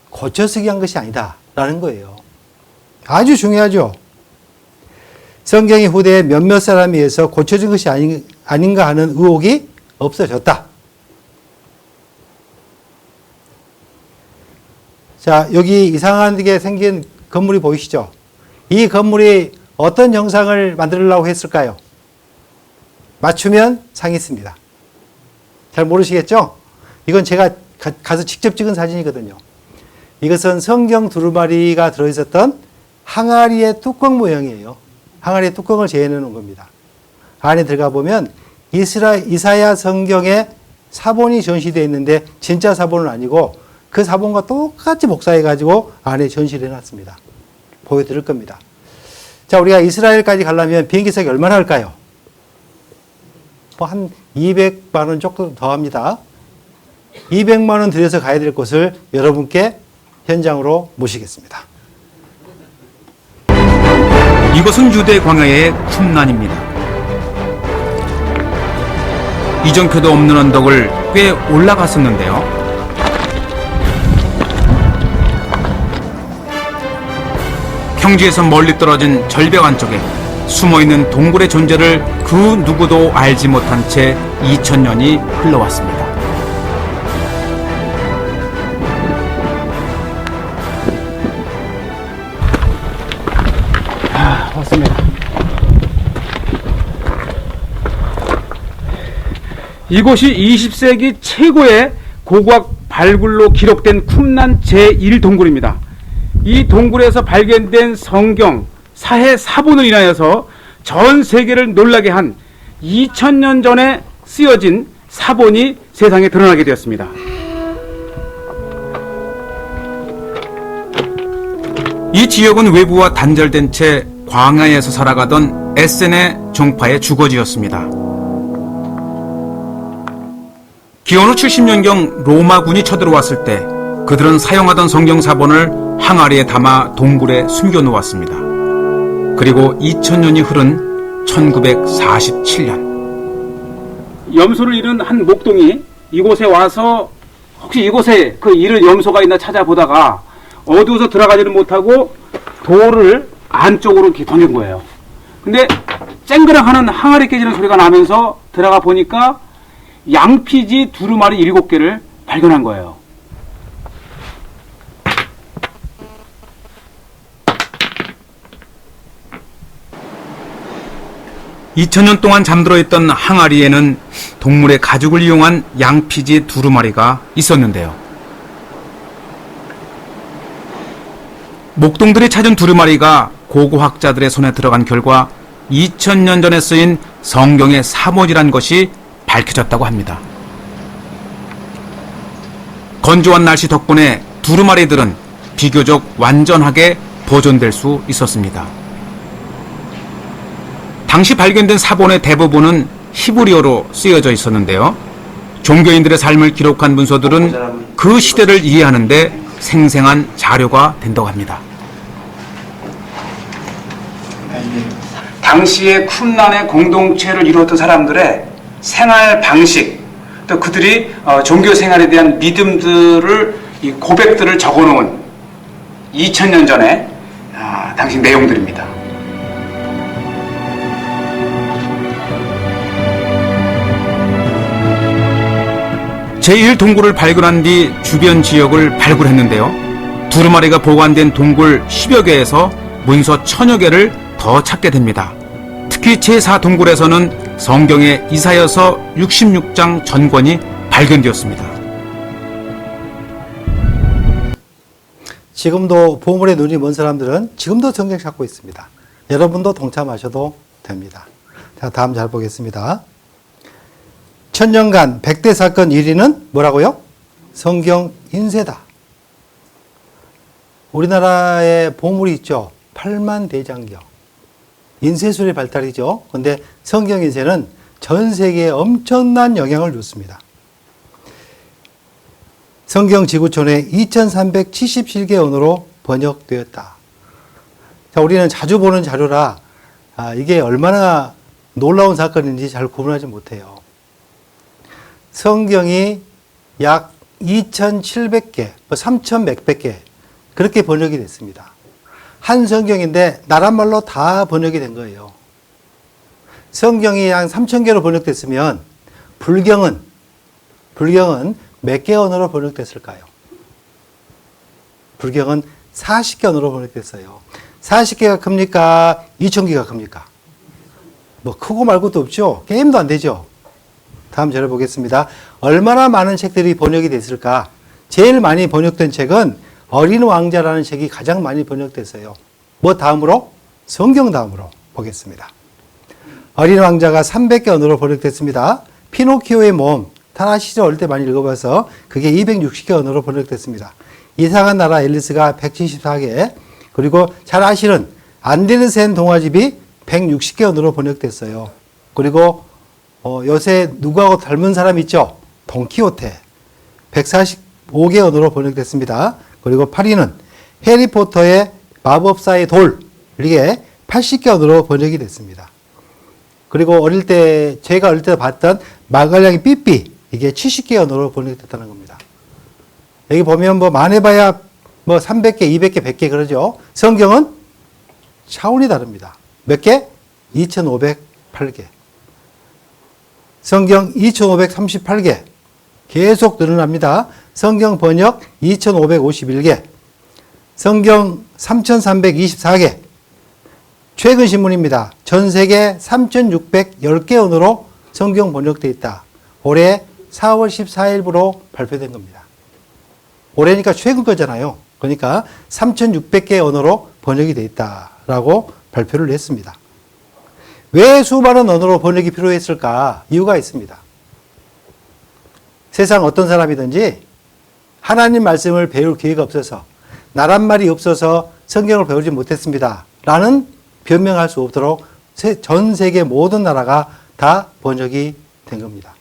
고쳐쓰기 한 것이 아니다라는 거예요. 아주 중요하죠. 성경이 후대에 몇몇 사람에 의해서 고쳐진 것이 아닌가 하는 의혹이 없어졌다. 자, 여기 이상하게 생긴 건물이 보이시죠? 이 건물이 어떤 형상을 만들려고 했을까요? 맞추면 상이 있습니다. 잘 모르시겠죠? 이건 제가 가서 직접 찍은 사진이거든요. 이것은 성경 두루마리가 들어있었던 항아리의 뚜껑 모양이에요. 항아리의 뚜껑을 재현해 놓은 겁니다. 안에 들어가 보면 이사야 성경의 사본이 전시되어 있는데 진짜 사본은 아니고 그 사본과 똑같이 복사해가지고 안에 전시를 해놨습니다. 보여드릴 겁니다. 자, 우리가 이스라엘까지 가려면 비행기석이 얼마나 할까요? 뭐 한 200만 원 조금 더 합니다. 200만 원 들여서 가야 될 곳을 여러분께 현장으로 모시겠습니다. 이곳은 유대 광야의 쿰난입니다. 이정표도 없는 언덕을 꽤 올라갔었는데요. 평지에서 멀리 떨어진 절벽 안쪽에 숨어있는 동굴의 존재를 그 누구도 알지 못한 채 2000년이 흘러왔습니다. 왔습니다. 이곳이 20세기 최고의 고고학 발굴로 기록된 쿰난 제1동굴입니다. 이 동굴에서 발견된 성경 사해 사본을 인하여서 전 세계를 놀라게 한 2000년 전에 쓰여진 사본이 세상에 드러나게 되었습니다. 이 지역은 외부와 단절된 채 광야에서 살아가던 에센의 종파의 주거지였습니다. 기원후 70년경 로마군이 쳐들어왔을 때 그들은 사용하던 성경 사본을 항아리에 담아 동굴에 숨겨놓았습니다. 그리고 2000년이 흐른 1947년 염소를 잃은 한 목동이 이곳에 와서 혹시 이곳에 그 잃은 염소가 있나 찾아보다가 어두워서 들어가지를 못하고 돌을 안쪽으로 이렇게 던진 거예요. 근데 쨍그랑 하는 항아리 깨지는 소리가 나면서 들어가 보니까 양피지 두루마리 7개를 발견한 거예요. (2000년) 동안 잠들어 있던 항아리에는 동물의 가죽을 이용한 양피지 두루마리가 있었는데요. 목동들이 찾은 두루마리가 고고학자들의 손에 들어간 결과 2000년 전에 쓰인 성경의 사본이란 것이 밝혀졌다고 합니다. 건조한 날씨 덕분에 두루마리들은 비교적 완전하게 보존될 수 있었습니다. 당시 발견된 사본의 대부분은 히브리어로 쓰여져 있었는데요. 종교인들의 삶을 기록한 문서들은 그 시대를 이해하는 데 생생한 자료가 된다고 합니다. 당시의 쿰란의 공동체를 이루었던 사람들의 생활 방식, 또 그들이 종교 생활에 대한 믿음들을, 이 고백들을 적어놓은 2000년 전에 당시 내용들입니다. 제1동굴을 발견한 뒤 주변 지역을 발굴했는데요. 두루마리가 보관된 동굴 10여 개에서 문서 1000여 개를 더 찾게 됩니다. 특히 제4동굴에서는 성경의 이사야서 66장 전권이 발견되었습니다. 지금도 보물에 눈이 먼 사람들은 지금도 성경 찾고 있습니다. 여러분도 동참하셔도 됩니다. 자, 다음 잘 보겠습니다. 천년간 100대 사건 1위는 뭐라고요? 성경 인쇄다. 우리나라에 보물이 있죠. 8만 대장경. 인쇄술의 발달이죠. 그런데 성경 인쇄는 전 세계에 엄청난 영향을 줬습니다. 성경 지구촌에 2377개 언어로 번역되었다. 자, 우리는 자주 보는 자료라 이게 얼마나 놀라운 사건인지 잘 구분하지 못해요. 성경이 약 2,700개, 3,100개 그렇게 번역이 됐습니다. 한 성경인데 나라말로 다 번역이 된 거예요. 성경이 한 3,000개로 번역됐으면 불경은 몇 개 언어로 번역됐을까요? 불경은 40개 언어로 번역됐어요. 40개가 큽니까? 2,000개가 큽니까? 뭐 크고 말고도 없죠. 게임도 안 되죠. 다음 자료 보겠습니다. 얼마나 많은 책들이 번역이 됐을까? 제일 많이 번역된 책은 어린 왕자라는 책이 가장 많이 번역됐어요. 뭐 다음으로? 성경 다음으로 보겠습니다. 어린 왕자가 300개 언어로 번역됐습니다. 피노키오의 몸, 타나시저 어릴 때 많이 읽어봐서 그게 260개 언어로 번역됐습니다. 이상한 나라 앨리스가 174개, 그리고 잘 아시는 안데르센 동화집이 160개 언어로 번역됐어요. 그리고 요새 누구하고 닮은 사람 있죠? 돈키호테 145개 언어로 번역됐습니다. 그리고 파리는 해리포터의 마법사의 돌, 이게 80개 언어로 번역이 됐습니다. 그리고 제가 어릴 때 봤던 마갈량의 삐삐, 이게 70개 언어로 번역됐다는 겁니다. 여기 보면 뭐 많아봐야 뭐 300개, 200개, 100개 그러죠. 성경은 차원이 다릅니다. 몇 개? 2,508개. 성경 2,538개. 계속 늘어납니다. 성경 번역 2,551개. 성경 3,324개. 최근 신문입니다. 전 세계 3,610개 언어로 성경 번역되어 있다. 올해 4월 14일부로 발표된 겁니다. 올해니까 최근 거잖아요. 그러니까 3,600개 언어로 번역이 되어 있다라고 발표를 했습니다. 왜 수많은 언어로 번역이 필요했을까? 이유가 있습니다. 세상 어떤 사람이든지 하나님 말씀을 배울 기회가 없어서 나란 말이 없어서 성경을 배우지 못했습니다. 라는 변명할 수 없도록 전 세계 모든 나라가 다 번역이 된 겁니다.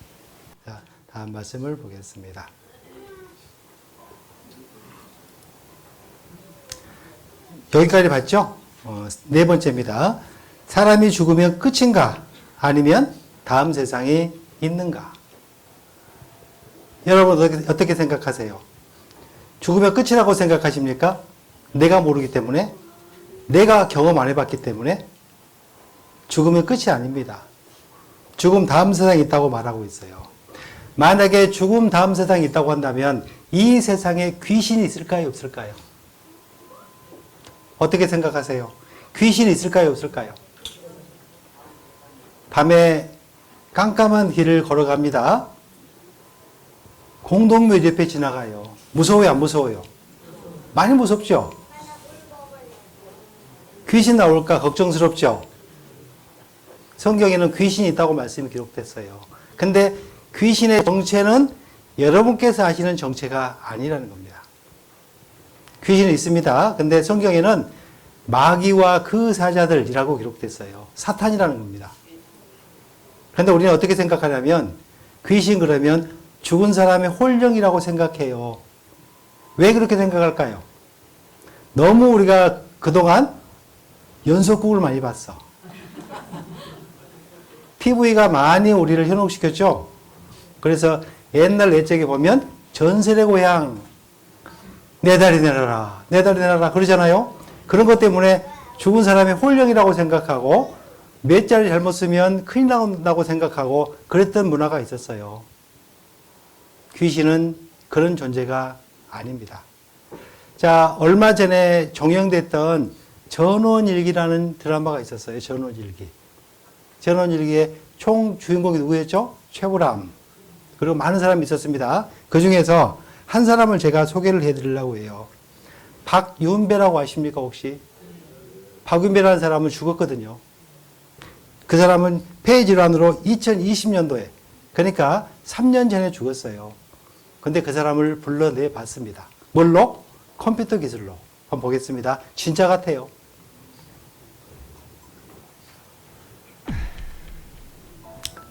자, 다음 말씀을 보겠습니다. 여기까지 봤죠? 네 번째입니다. 사람이 죽으면 끝인가? 아니면 다음 세상이 있는가? 여러분 어떻게 생각하세요? 죽으면 끝이라고 생각하십니까? 내가 모르기 때문에? 내가 경험 안 해봤기 때문에? 죽으면 끝이 아닙니다. 죽음 다음 세상이 있다고 말하고 있어요. 만약에 죽음 다음 세상이 있다고 한다면 이 세상에 귀신이 있을까요? 없을까요? 어떻게 생각하세요? 귀신이 있을까요? 없을까요? 밤에 깜깜한 길을 걸어갑니다. 공동묘지 옆에 지나가요. 무서워요? 안 무서워요? 많이 무섭죠? 귀신 나올까 걱정스럽죠? 성경에는 귀신이 있다고 말씀이 기록됐어요. 근데 귀신의 정체는 여러분께서 하시는 정체가 아니라는 겁니다. 귀신은 있습니다. 근데 성경에는 마귀와 그 사자들이라고 기록됐어요. 사탄이라는 겁니다. 그런데 우리는 어떻게 생각하냐면 귀신 그러면 죽은 사람의 홀령이라고 생각해요. 왜 그렇게 생각할까요? 너무 우리가 그동안 연속극을 많이 봤어. TV가 많이 우리를 현혹시켰죠. 그래서 옛날 옛적에 보면 전설의 고향 내 다리 내놔라 내 다리 내놔라 그러잖아요. 그런 것 때문에 죽은 사람의 홀령이라고 생각하고 몇 자리 잘못 쓰면 큰일 난다고 생각하고 그랬던 문화가 있었어요. 귀신은 그런 존재가 아닙니다. 자, 얼마 전에 종영됐던 전원일기라는 드라마가 있었어요. 전원일기. 전원일기의 총 주인공이 누구였죠? 최불암. 그리고 많은 사람이 있었습니다. 그 중에서 한 사람을 제가 소개를 해드리려고 해요. 박윤배라고 아십니까 혹시? 박윤배라는 사람은 죽었거든요. 그 사람은 폐질환으로 2020년도에 그러니까 3년 전에 죽었어요. 근데 그 사람을 불러내 봤습니다. 뭘로? 컴퓨터 기술로. 한번 보겠습니다. 진짜 같아요.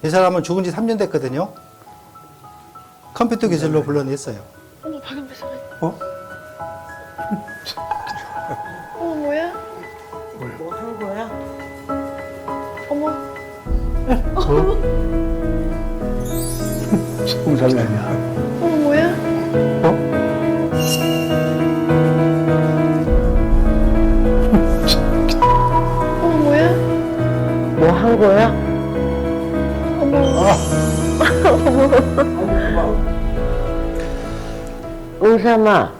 이 사람은 죽은 지 3년 됐거든요. 컴퓨터 기술로 불러냈어요. 어머 박연배 선배님. 어? 어머 뭐야? 뭐 한 거야? 어머. 공살라냐? 어머 뭐야? 어? 어머 뭐야? 뭐 한 거야? 어머. 응삼아,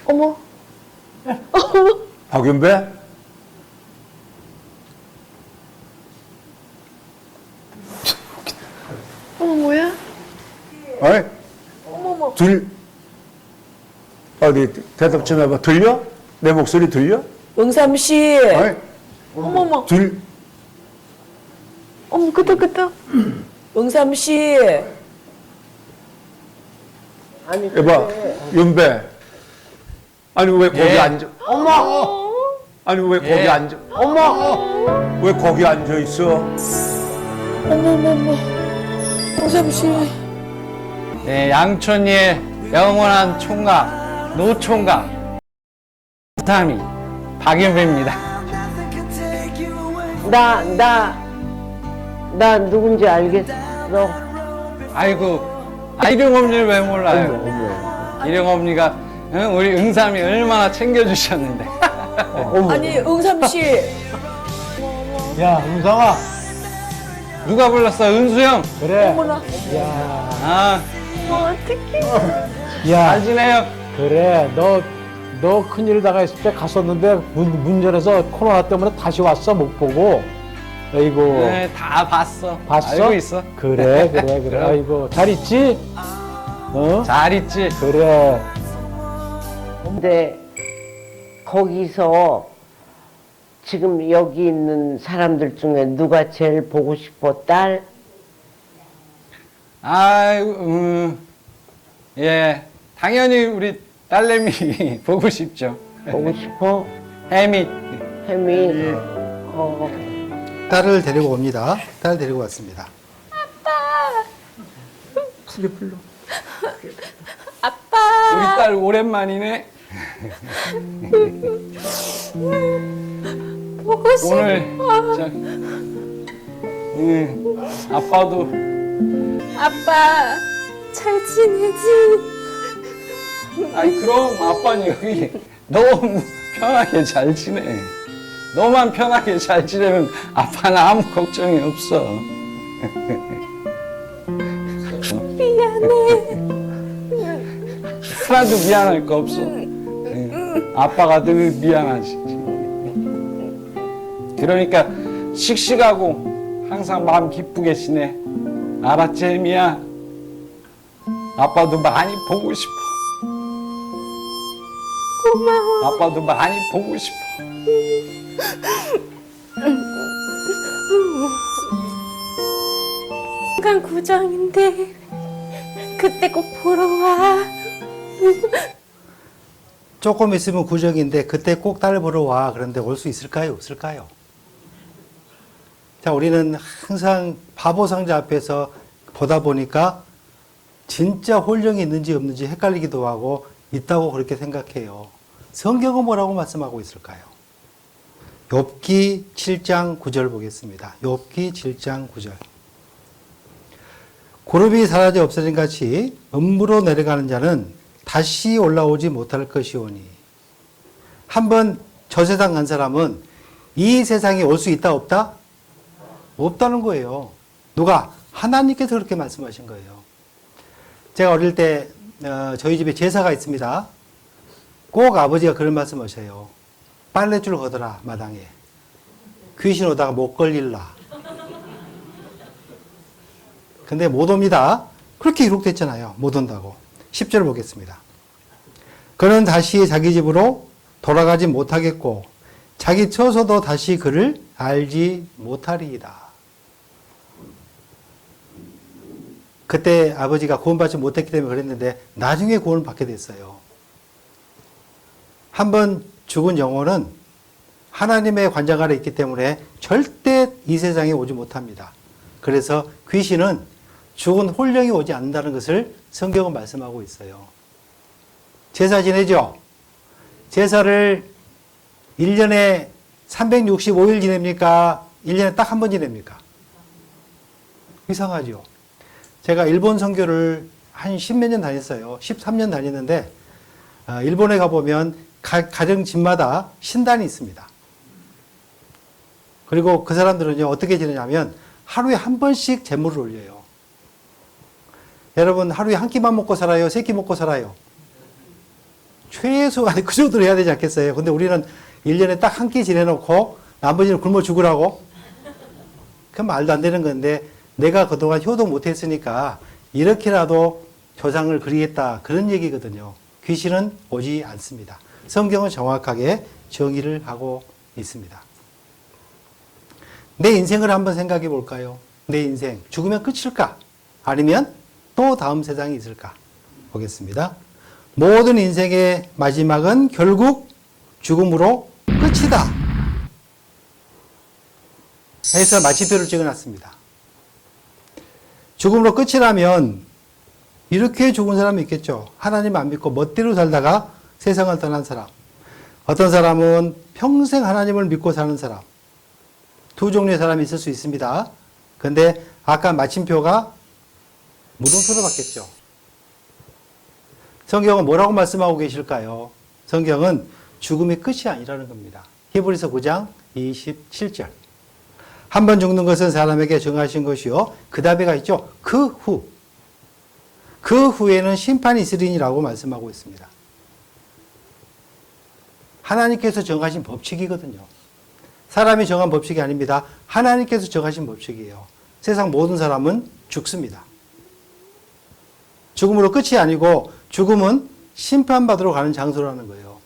어머. 박윤배? 어머 뭐야? 어이? 어머머. 어디 대답 좀 해봐. 들려? 내 목소리 들려? 응삼 씨, 어이? 어머머. 어머 끄떡끄떡. 응삼 씨. 아니, 여봐, 윤배. 아니 왜 거기 앉아? 어머, 아니 왜 거기 앉아? 어머, 왜 거기 앉아 있어? 어머머머. 응삼 씨. 네, 양촌리의 영원한 총각, 노총각, 사람이 박윤배입니다. 나 누군지 알겠어. 아이고, 이령 언니를 왜 몰라요? 이령 언니가 우리 응삼이 얼마나 챙겨주셨는데. 아니, 응삼 씨. 야, 은상아. 누가 불렀어? 은수 형. 그래. 어머나. 아, 어떡해. 야, 잘 지내요. 그래. 너 큰일 당했을 때 갔었는데 문전에서 코로나 때문에 다시 왔어 못 보고. 아이고. 네, 다 봤어. 봤어? 알고 있어. 그래. 아이고 잘 있지? 어? 잘 있지. 그래. 근데 거기서 지금 여기 있는 사람들 중에 누가 제일 보고 싶어? 딸? 아이고, 예, 당연히 우리 딸내미 보고 싶죠. 보고 싶어? 혜미. 혜미. 딸을 데리고 옵니다. 딸을 데리고 왔습니다. 크게 불러. 우리 딸 오랜만이네. 보고 싶어. 오늘 아빠도 아빠, 잘 지내지? 아니 그럼 아빠는 여기 너무 편하게 잘 지내. 너만 편하게 잘 지내면 아빠는 아무 걱정이 없어. 미안해. 하나도 미안할 거 없어. 아빠가 늘 미안하지. 그러니까 씩씩하고 항상 마음 기쁘게 지내. 알았지, 혜미야? 아빠도 많이 보고 싶어. 고마워. 아빠도 많이 보고 싶어. 간 구정인데 그때 꼭 보러 와. 조금 있으면 구정인데 그때 꼭 딸 보러 와. 그런데 올 수 있을까요? 없을까요? 자, 우리는 항상 바보 상자 앞에서 보다 보니까 진짜 홀령이 있는지 없는지 헷갈리기도 하고 있다고 그렇게 생각해요. 성경은 뭐라고 말씀하고 있을까요? 욥기 7장 9절 보겠습니다. 욥기 7장 9절. 구름이 사라져 없어진 같이 음부로 내려가는 자는 다시 올라오지 못할 것이오니. 한번 저 세상 간 사람은 이 세상에 올 수 있다 없다? 없다는 거예요. 누가? 하나님께서 그렇게 말씀하신 거예요. 제가 어릴 때 저희 집에 제사가 있습니다. 꼭 아버지가 그런 말씀하셔요. 빨랫줄 걷어라 마당에. 귀신 오다가 못 걸릴라. 근데 못 옵니다. 그렇게 기록됐잖아요. 못 온다고. 10절 보겠습니다. 그는 다시 자기 집으로 돌아가지 못하겠고 자기 처소도 다시 그를 알지 못하리이다. 그때 아버지가 구원받지 못했기 때문에 그랬는데 나중에 구원을 받게 됐어요. 한번 죽은 영혼은 하나님의 관장 아래 있기 때문에 절대 이 세상에 오지 못합니다. 그래서 귀신은 죽은 홀령이 오지 않는다는 것을 성경은 말씀하고 있어요. 제사 지내죠? 제사를 1년에 365일 지냅니까? 1년에 딱 한 번 지냅니까? 이상하죠? 제가 일본 선교를 한 10몇 년 다녔어요. 13년 다녔는데 일본에 가보면 가정 집마다 신단이 있습니다. 그리고 그 사람들은요 어떻게 지내냐면 하루에 한 번씩 제물을 올려요. 여러분 하루에 한 끼만 먹고 살아요? 세 끼 먹고 살아요? 최소한 그 정도로 해야 되지 않겠어요? 근데 우리는 1년에 딱 한 끼 지내놓고 나머지는 굶어 죽으라고? 그건 말도 안 되는 건데 내가 그동안 효도 못했으니까 이렇게라도 조상을 그리겠다 그런 얘기거든요. 귀신은 오지 않습니다. 성경은 정확하게 정의를 하고 있습니다. 내 인생을 한번 생각해 볼까요? 내 인생 죽으면 끝일까? 아니면 또 다음 세상이 있을까? 보겠습니다. 모든 인생의 마지막은 결국 죽음으로 끝이다. 해서 마침표를 찍어놨습니다. 죽음으로 끝이라면 이렇게 죽은 사람이 있겠죠. 하나님 안 믿고 멋대로 살다가 세상을 떠난 사람. 어떤 사람은 평생 하나님을 믿고 사는 사람. 두 종류의 사람이 있을 수 있습니다. 그런데 아까 마침표가 물음표로 바뀌었죠. 성경은 뭐라고 말씀하고 계실까요? 성경은 죽음이 끝이 아니라는 겁니다. 히브리서 9장 27절. 한 번 죽는 것은 사람에게 정하신 것이요. 그 다음에가 있죠. 그 후에는 심판이 있으리니라고 말씀하고 있습니다. 하나님께서 정하신 법칙이거든요. 사람이 정한 법칙이 아닙니다. 하나님께서 정하신 법칙이에요. 세상 모든 사람은 죽습니다. 죽음으로 끝이 아니고 죽음은 심판받으러 가는 장소라는 거예요.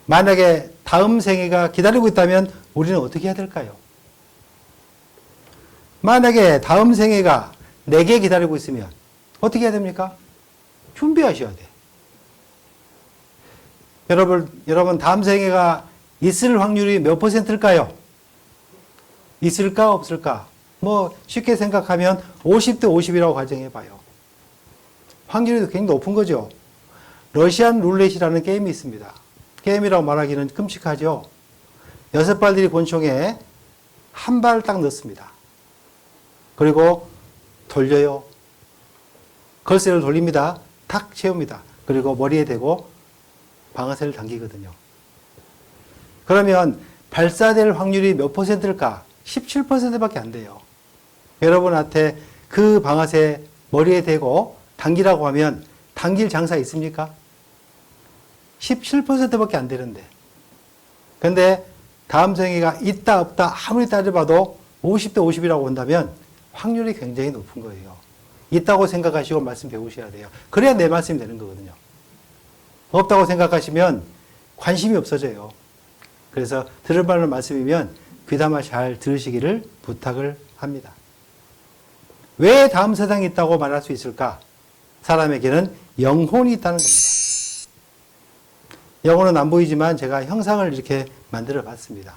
만약에 다음 생애가 기다리고 있다면 우리는 어떻게 해야 될까요? 만약에 다음 생애가 내게 기다리고 있으면 어떻게 해야 됩니까? 준비하셔야 돼. 여러분 다음 생애가 있을 확률이 몇 %일까요? 있을까 없을까? 뭐 쉽게 생각하면 50대 50이라고 가정해 봐요. 확률이 굉장히 높은 거죠. 러시안 룰렛이라는 게임이 있습니다. 게임이라고 말하기는 끔찍하죠. 6발들이 권총에 한 발 딱 넣습니다. 그리고 돌려요. 걸쇠를 돌립니다. 탁 채웁니다. 그리고 머리에 대고 방아쇠를 당기거든요. 그러면 발사될 확률이 몇 퍼센트일까? 17%밖에 안 돼요. 여러분한테 그 방아쇠 머리에 대고 당기라고 하면 당길 장사 있습니까? 17%밖에 안 되는데. 근데 다음 생애가 있다 없다 아무리 따져봐도 50대 50이라고 본다면 확률이 굉장히 높은 거예요. 있다고 생각하시고 말씀 배우셔야 돼요. 그래야 내 말씀이 되는 거거든요. 없다고 생각하시면 관심이 없어져요. 그래서 들을 만한 말씀이면 귀담아 잘 들으시기를 부탁을 합니다. 왜 다음 세상이 있다고 말할 수 있을까? 사람에게는 영혼이 있다는 겁니다. 영혼은 안 보이지만 제가 형상을 이렇게 만들어 봤습니다.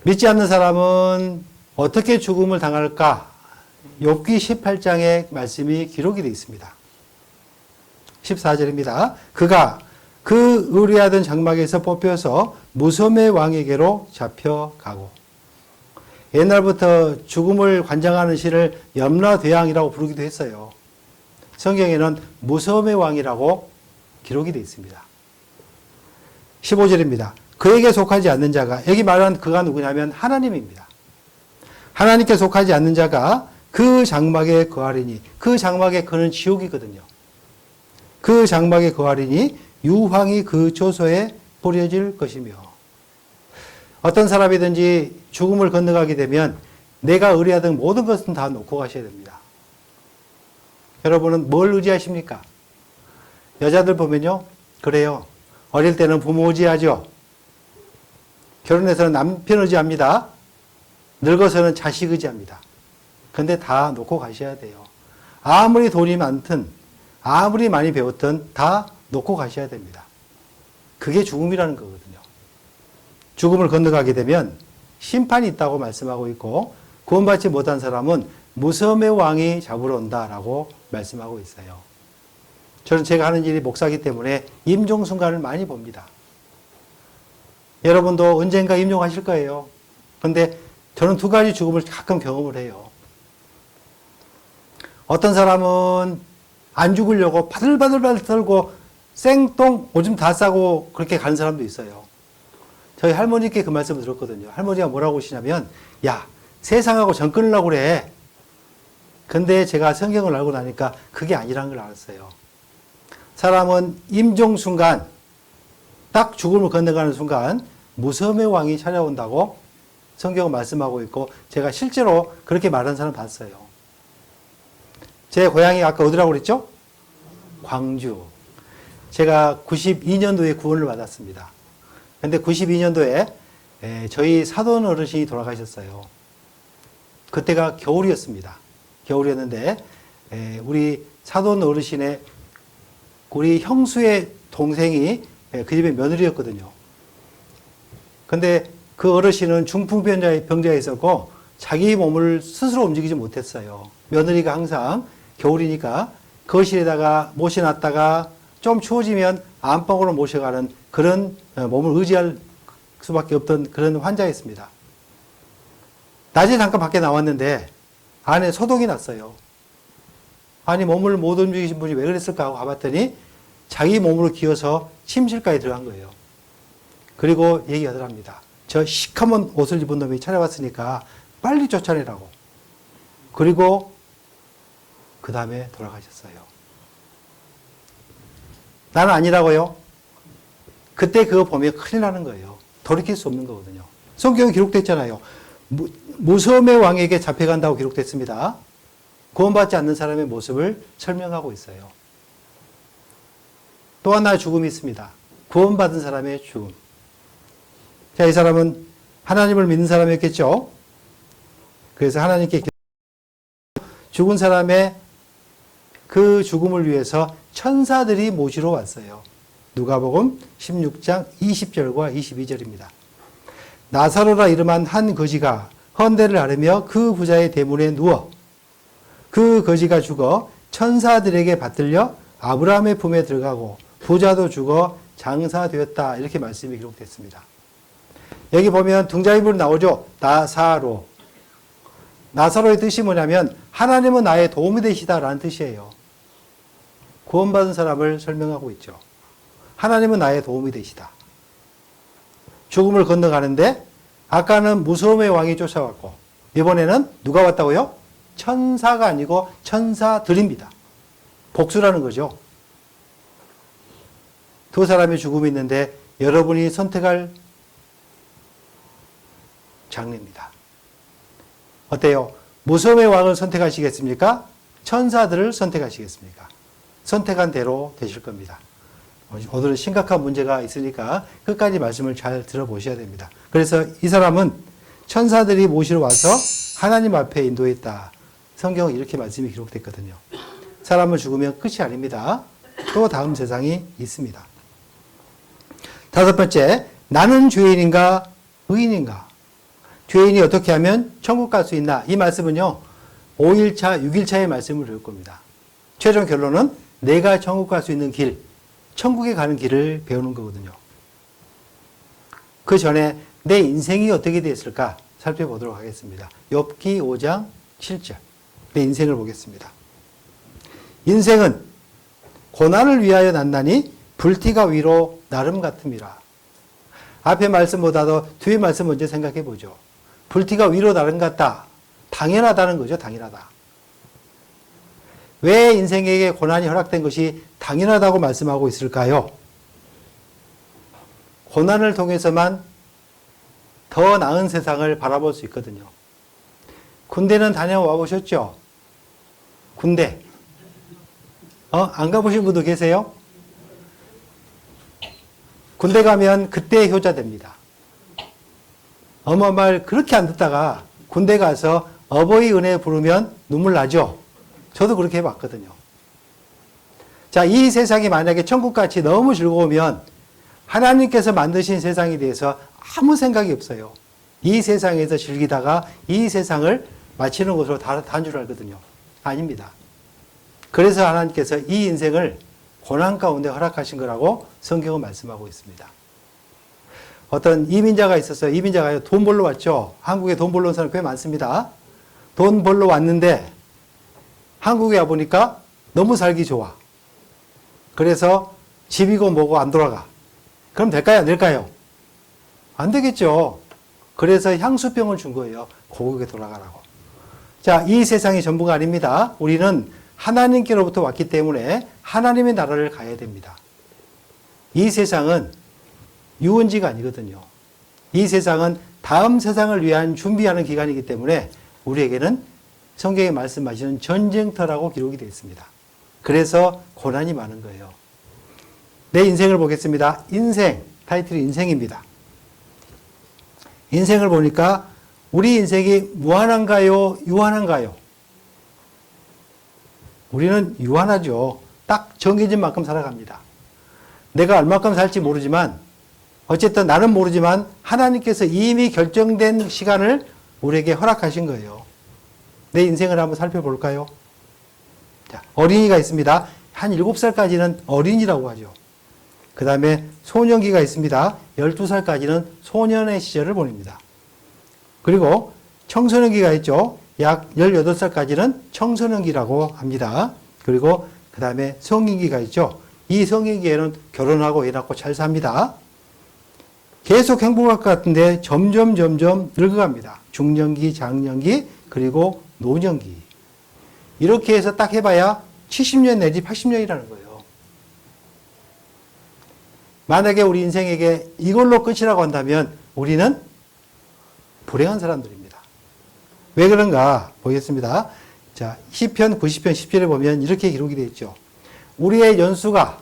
믿지 않는 사람은 어떻게 죽음을 당할까? 욥기 18장에 말씀이 기록이 되어 있습니다. 14절입니다. 그가 그 의뢰하던 장막에서 뽑혀서 무섬의 왕에게로 잡혀가고. 옛날부터 죽음을 관장하는 신을 염라대왕이라고 부르기도 했어요. 성경에는 무섬의 왕이라고 기록이 되어 있습니다. 15절입니다. 그에게 속하지 않는 자가, 여기 말하는 그가 누구냐면 하나님입니다. 하나님께 속하지 않는 자가 그 장막에 거하리니, 그 장막에 그는 지옥이거든요. 그 장막에 거하리니 유황이 그 조소에 뿌려질 것이며. 어떤 사람이든지 죽음을 건너가게 되면 내가 의뢰하던 모든 것은 다 놓고 가셔야 됩니다. 여러분은 뭘 의지하십니까? 여자들 보면요, 그래요. 어릴 때는 부모 의지하죠. 결혼해서는 남편 의지합니다. 늙어서는 자식 의지합니다. 근데 다 놓고 가셔야 돼요. 아무리 돈이 많든 아무리 많이 배웠든 다 놓고 가셔야 됩니다. 그게 죽음이라는 거거든요. 죽음을 건너가게 되면 심판이 있다고 말씀하고 있고, 구원받지 못한 사람은 무섬의 왕이 잡으러 온다라고 말씀하고 있어요. 저는 제가 하는 일이 목사이기 때문에 임종 순간을 많이 봅니다. 여러분도 언젠가 임종하실 거예요. 그런데 저는 두 가지 죽음을 가끔 경험을 해요. 어떤 사람은 안 죽으려고 바들바들 떨고 생똥 오줌 다 싸고 그렇게 가는 사람도 있어요. 저희 할머니께 그 말씀을 들었거든요. 할머니가 뭐라고 하시냐면, 야, 세상하고 정 끊으려고 그래. 근데 제가 성경을 알고 나니까 그게 아니라는 걸 알았어요. 사람은 임종 순간, 딱 죽음을 건너가는 순간 무섬의 왕이 찾아온다고 성경은 말씀하고 있고, 제가 실제로 그렇게 말하는 사람 봤어요. 제 고향이 아까 어디라고 그랬죠? 광주. 제가 92년도에 구원을 받았습니다. 근데 92년도에 저희 사돈 어르신이 돌아가셨어요. 그때가 겨울이었습니다. 겨울이었는데 우리 사돈 어르신의 우리 형수의 동생이 그 집의 며느리였거든요. 근데 그 어르신은 중풍병자에 있었고 자기 몸을 스스로 움직이지 못했어요. 며느리가 항상 겨울이니까 거실에다가 모셔놨다가 좀 추워지면 안방으로 모셔가는 그런 몸을 의지할 수밖에 없던 그런 환자였습니다. 낮에 잠깐 밖에 나왔는데 안에 소독이 났어요. 아니, 몸을 못 움직이신 분이 왜 그랬을까 하고 가봤더니 자기 몸으로 기어서 침실까지 들어간 거예요. 그리고 얘기하더랍니다. 저 시커먼 옷을 입은 놈이 찾아왔으니까 빨리 쫓아내라고. 그리고 그 다음에 돌아가셨어요. 나는 아니라고요? 그때 그거 보면 큰일 나는 거예요. 돌이킬 수 없는 거거든요. 성경에 기록됐잖아요. 무섬의 왕에게 잡혀간다고 기록됐습니다. 구원받지 않는 사람의 모습을 설명하고 있어요. 또 하나의 죽음이 있습니다. 구원받은 사람의 죽음. 자, 이 사람은 하나님을 믿는 사람이었겠죠. 그래서 하나님께 죽은 사람의 그 죽음을 위해서 천사들이 모시러 왔어요. 누가복음 16장 20절과 22절입니다. 나사로라 이름한 한 거지가 헌대를 아르며 그 부자의 대문에 누워 그 거지가 죽어 천사들에게 받들려 아브라함의 품에 들어가고 부자도 죽어 장사되었다. 이렇게 말씀이 기록됐습니다. 여기 보면 등장인물이 나오죠. 나사로. 나사로의 뜻이 뭐냐면 하나님은 나의 도움이 되시다라는 뜻이에요. 구원받은 사람을 설명하고 있죠. 하나님은 나의 도움이 되시다. 죽음을 건너가는데 아까는 무서움의 왕이 쫓아왔고 이번에는 누가 왔다고요? 천사가 아니고 천사들입니다. 복수라는 거죠. 두 사람의 죽음이 있는데 여러분이 선택할 장르입니다. 어때요? 무서움의 왕을 선택하시겠습니까? 천사들을 선택하시겠습니까? 선택한 대로 되실 겁니다. 오늘은 심각한 문제가 있으니까 끝까지 말씀을 잘 들어보셔야 됩니다. 그래서 이 사람은 천사들이 모시러 와서 하나님 앞에 인도했다. 성경은 이렇게 말씀이 기록됐거든요. 사람은 죽으면 끝이 아닙니다. 또 다음 세상이 있습니다. 다섯 번째, 나는 죄인인가 의인인가? 죄인이 어떻게 하면 천국 갈 수 있나? 이 말씀은요, 5일차, 6일차의 말씀을 배울 겁니다. 최종 결론은 내가 천국 갈 수 있는 길, 천국에 가는 길을 배우는 거거든요. 그 전에 내 인생이 어떻게 되었을까 살펴보도록 하겠습니다. 욥기 5장 7절. 내 인생을 보겠습니다. 인생은 고난을 위하여 났나니 불티가 위로 나름 같음이라. 앞의 말씀보다도 뒤의 말씀 먼저 생각해 보죠. 불티가 위로 나름 같다. 당연하다는 거죠. 당연하다. 왜 인생에게 고난이 허락된 것이 당연하다고 말씀하고 있을까요? 고난을 통해서만 더 나은 세상을 바라볼 수 있거든요. 군대는 다녀와 보셨죠? 군대. 안 가보신 분도 계세요? 군대 가면 그때 효자 됩니다. 엄마 말 그렇게 안 듣다가 군대 가서 어버이 은혜 부르면 눈물 나죠? 저도 그렇게 해봤거든요. 자, 이 세상이 만약에 천국같이 너무 즐거우면 하나님께서 만드신 세상에 대해서 아무 생각이 없어요. 이 세상에서 즐기다가 이 세상을 마치는 것으로 다른 줄 알거든요. 아닙니다. 그래서 하나님께서 이 인생을 고난 가운데 허락하신 거라고 성경은 말씀하고 있습니다. 어떤 이민자가 있었어요. 이민자가 돈 벌러 왔죠. 한국에 돈 벌러 온 사람 꽤 많습니다. 돈 벌러 왔는데 한국에 와보니까 너무 살기 좋아. 그래서 집이고 뭐고 안 돌아가. 그럼 될까요? 안 될까요? 안 되겠죠. 그래서 향수병을 준 거예요. 고국에 돌아가라고. 자, 이 세상이 전부가 아닙니다. 우리는 하나님께로부터 왔기 때문에 하나님의 나라를 가야 됩니다. 이 세상은 유원지가 아니거든요. 이 세상은 다음 세상을 위한 준비하는 기간이기 때문에 우리에게는 성경에 말씀하시는 전쟁터라고 기록이 되어 있습니다. 그래서 고난이 많은 거예요. 내 인생을 보겠습니다. 인생, 타이틀이 인생입니다. 인생을 보니까 우리 인생이 무한한가요? 유한한가요? 우리는 유한하죠. 딱 정해진 만큼 살아갑니다. 내가 얼마큼 살지 모르지만 어쨌든 나는 모르지만 하나님께서 이미 결정된 시간을 우리에게 허락하신 거예요. 내 인생을 한번 살펴볼까요? 자, 어린이가 있습니다. 한 7살까지는 어린이라고 하죠. 그 다음에 소년기가 있습니다. 12살까지는 소년의 시절을 보냅니다. 그리고 청소년기가 있죠. 약 18살까지는 청소년기라고 합니다. 그리고 그 다음에 성인기가 있죠. 이 성인기에는 결혼하고 애 낳고 잘 삽니다. 계속 행복할 것 같은데 점점 늙어갑니다. 중년기, 장년기, 그리고 노년기. 이렇게 해서 딱 해봐야 70년 내지 80년이라는 거예요. 만약에 우리 인생에게 이걸로 끝이라고 한다면 우리는 불행한 사람들입니다. 왜 그런가 보겠습니다. 자, 시편 90편 10절에 보면 이렇게 기록이 되어 있죠. 우리의 연수가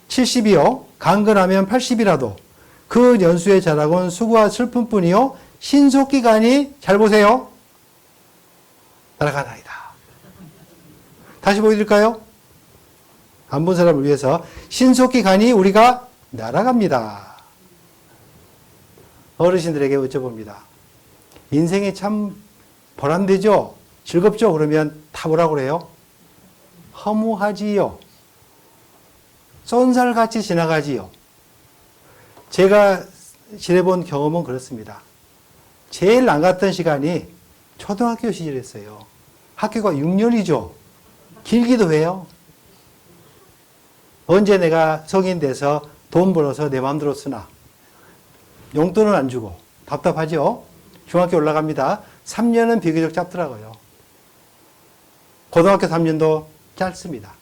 70이요 강건하면 80이라도 그 연수의 자락은 수고와 슬픔뿐이요 신속기간이 잘 보세요. 날아가나이다. 다시 보여드릴까요? 안 본 사람을 위해서 신속기간이 우리가 날아갑니다. 어르신들에게 여쭤봅니다. 인생이 참 보람되죠? 즐겁죠? 그러면 다 뭐라고 그래요? 허무하지요. 쏜살같이 지나가지요. 제가 지내본 경험은 그렇습니다. 제일 안 갔던 시간이 초등학교 시절이었어요. 학교가 6년이죠. 길기도 해요. 언제 내가 성인 돼서 돈 벌어서 내 마음대로 쓰나. 용돈은 안 주고 답답하죠. 중학교 올라갑니다. 3년은 비교적 짧더라고요. 고등학교 3년도 짧습니다.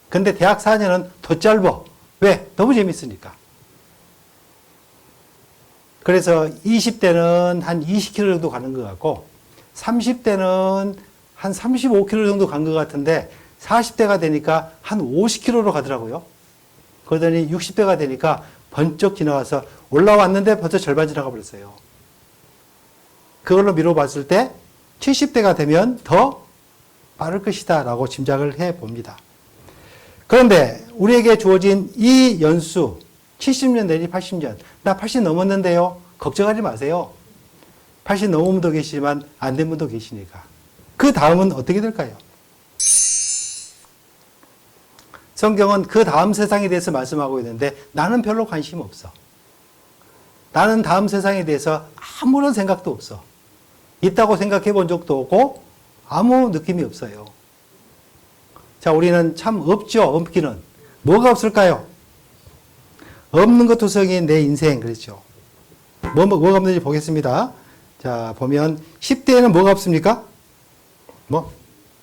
근데 대학 4년은 더 짧아. 왜? 너무 재밌으니까. 그래서 20대는 한 20km 정도 가는 것 같고 30대는 한 35km 정도 간 것 같은데 40대가 되니까 한 50km로 가더라고요. 그러더니 60대가 되니까 번쩍 지나가서 올라왔는데 벌써 절반 지나가 버렸어요. 그걸로 미뤄봤을 때 70대가 되면 더 빠를 것이다 라고 짐작을 해봅니다. 그런데 우리에게 주어진 이 연수 70년 내지 80년 나 80 넘었는데요. 걱정하지 마세요. 80 넘은 분도 계시지만 안 된 분도 계시니까. 그 다음은 어떻게 될까요? 성경은 그 다음 세상에 대해서 말씀하고 있는데 나는 별로 관심 없어. 나는 다음 세상에 대해서 아무런 생각도 없어. 있다고 생각해 본 적도 없고 아무 느낌이 없어요. 자, 우리는 참 없죠. 없기는. 뭐가 없을까요? 없는 것 투성이인 내 인생 그랬죠. 뭐가 없는지 보겠습니다. 자, 보면 10대에는 뭐가 없습니까?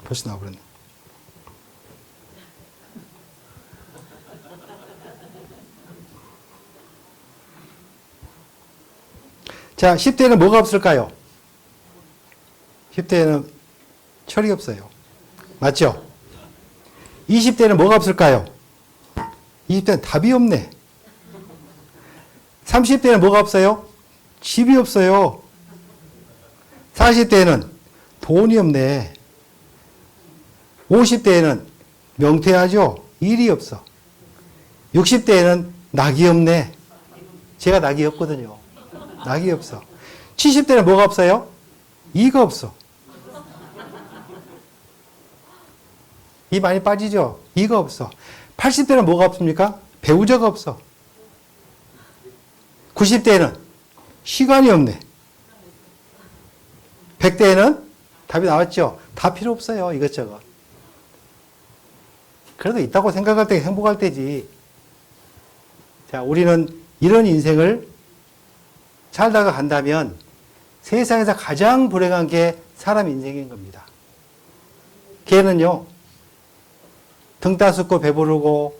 벌써 나와버렸네. 자, 10대에는 뭐가 없을까요? 10대에는 철이 없어요. 맞죠? 20대는 뭐가 없을까요? 20대는 답이 없네. 30대는 뭐가 없어요? 집이 없어요. 40대에는 돈이 없네. 50대에는 명퇴하죠. 일이 없어. 60대에는 낙이 없네. 제가 낙이 없거든요. 낙이 없어. 70대는 뭐가 없어요? 이가 없어. 이 많이 빠지죠? 이가 없어. 80대는 뭐가 없습니까? 배우자가 없어. 90대에는 시간이 없네. 100대에는 답이 나왔죠? 다 필요 없어요. 이것저것. 그래도 있다고 생각할 때 행복할 때지. 자, 우리는 이런 인생을 살다가 간다면 세상에서 가장 불행한 게 사람 인생인 겁니다. 걔는요, 등 따숩고 배부르고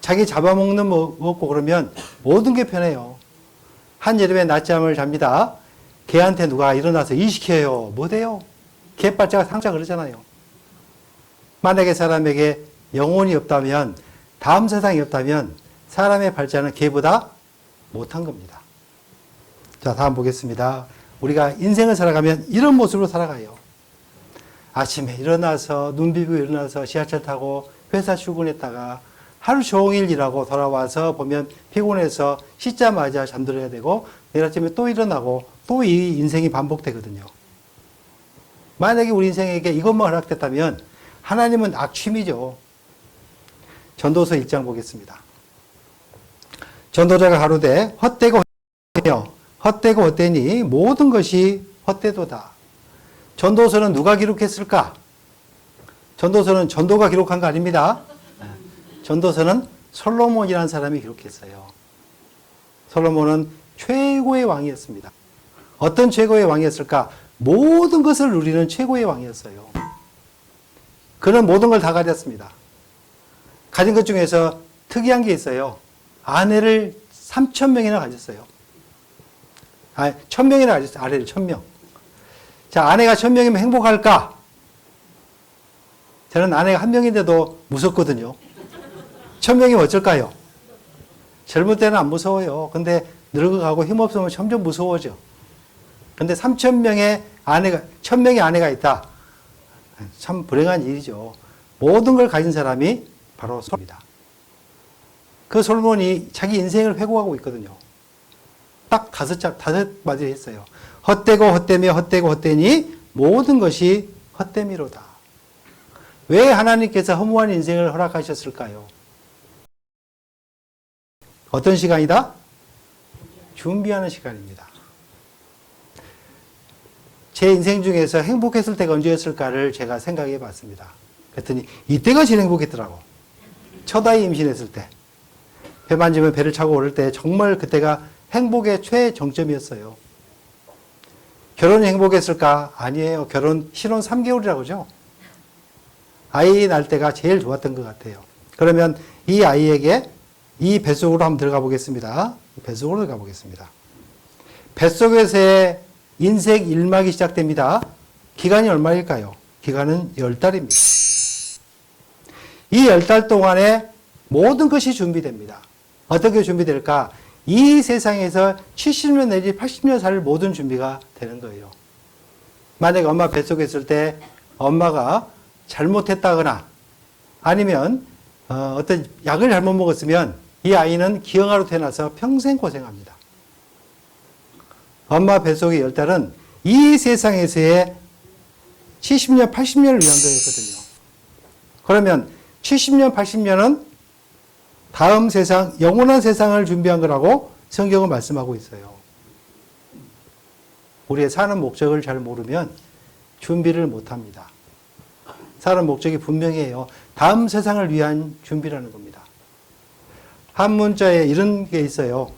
자기 잡아먹는 거 먹고 그러면 모든 게 편해요. 한여름에 낮잠을 잡니다. 걔한테 누가 일어나서 일 시켜요. 못해요. 개발자가 상자 그러잖아요. 만약에 사람에게 영혼이 없다면, 다음 세상이 없다면 사람의 발자는 개보다 못한 겁니다. 자, 다음 보겠습니다. 우리가 인생을 살아가면 이런 모습으로 살아가요. 아침에 일어나서 눈 비비고 일어나서 지하철 타고 회사 출근했다가 하루 종일 일하고 돌아와서 보면 피곤해서 씻자마자 잠들어야 되고 내일 아침에 또 일어나고 또 이 인생이 반복되거든요. 만약에 우리 인생에게 이것만 허락됐다면 하나님은 악취미죠. 전도서 1장 보겠습니다. 전도자가 가로되 헛되고 헛되고 헛되니 모든 것이 헛되도다. 전도서는 누가 기록했을까? 전도서는 전도가 기록한 거 아닙니다. 전도서는 솔로몬이라는 사람이 기록했어요. 솔로몬은 최고의 왕이었습니다. 어떤 최고의 왕이었을까? 모든 것을 누리는 최고의 왕이었어요. 그는 모든 걸 다 가졌습니다. 가진 것 중에서 특이한 게 있어요. 아내를 3,000명이나 가졌어요. 1,000명이나 가졌어요. 아내를 1,000명. 자, 아내가 1,000명이면 행복할까? 저는 아내가 한 명인데도 무섭거든요. 1,000명이면 어쩔까요? 젊을 때는 안 무서워요. 근데 늙어가고 힘없으면 점점 무서워져. 근데 3,000명의 아내가, 1,000명의 아내가 있다. 참 불행한 일이죠. 모든 걸 가진 사람이 바로 솔로몬입니다. 그 솔로몬이 자기 인생을 회고하고 있거든요. 딱 다섯 마디 했어요. 헛되고 헛되며 헛되고 헛되니 모든 것이 헛됨이로다. 왜 하나님께서 허무한 인생을 허락하셨을까요? 어떤 시간이다? 준비하는 시간입니다. 제 인생 중에서 행복했을 때가 언제였을까를 제가 생각해 봤습니다. 그랬더니 이때가 제일 행복했더라고. 첫 아이 임신했을 때. 배 만지면 배를 차고 오를 때 정말 그때가 행복의 최정점이었어요. 결혼이 행복했을까? 아니에요. 결혼 신혼 3개월이라고 그러죠. 아이 날 때가 제일 좋았던 것 같아요. 그러면 이 아이에게 이 뱃속으로 한번 들어가 보겠습니다. 뱃속으로 들어가 보겠습니다. 뱃속에서의 인생 1막이 시작됩니다. 기간이 얼마일까요? 기간은 10달입니다. 이 10달 동안에 모든 것이 준비됩니다. 어떻게 준비될까? 이 세상에서 70년 내지 80년 살 모든 준비가 되는 거예요. 만약에 엄마 뱃속에 있을 때 엄마가 잘못했다거나 아니면 어떤 약을 잘못 먹었으면 이 아이는 기형아로 태어나서 평생 고생합니다. 엄마 뱃속의 10달은 이 세상에서의 70년, 80년을 위한 거였거든요. 그러면 70년, 80년은 다음 세상, 영원한 세상을 준비한 거라고 성경은 말씀하고 있어요. 우리의 사는 목적을 잘 모르면 준비를 못 합니다. 사는 목적이 분명해요. 다음 세상을 위한 준비라는 겁니다. 한 문자에 이런 게 있어요.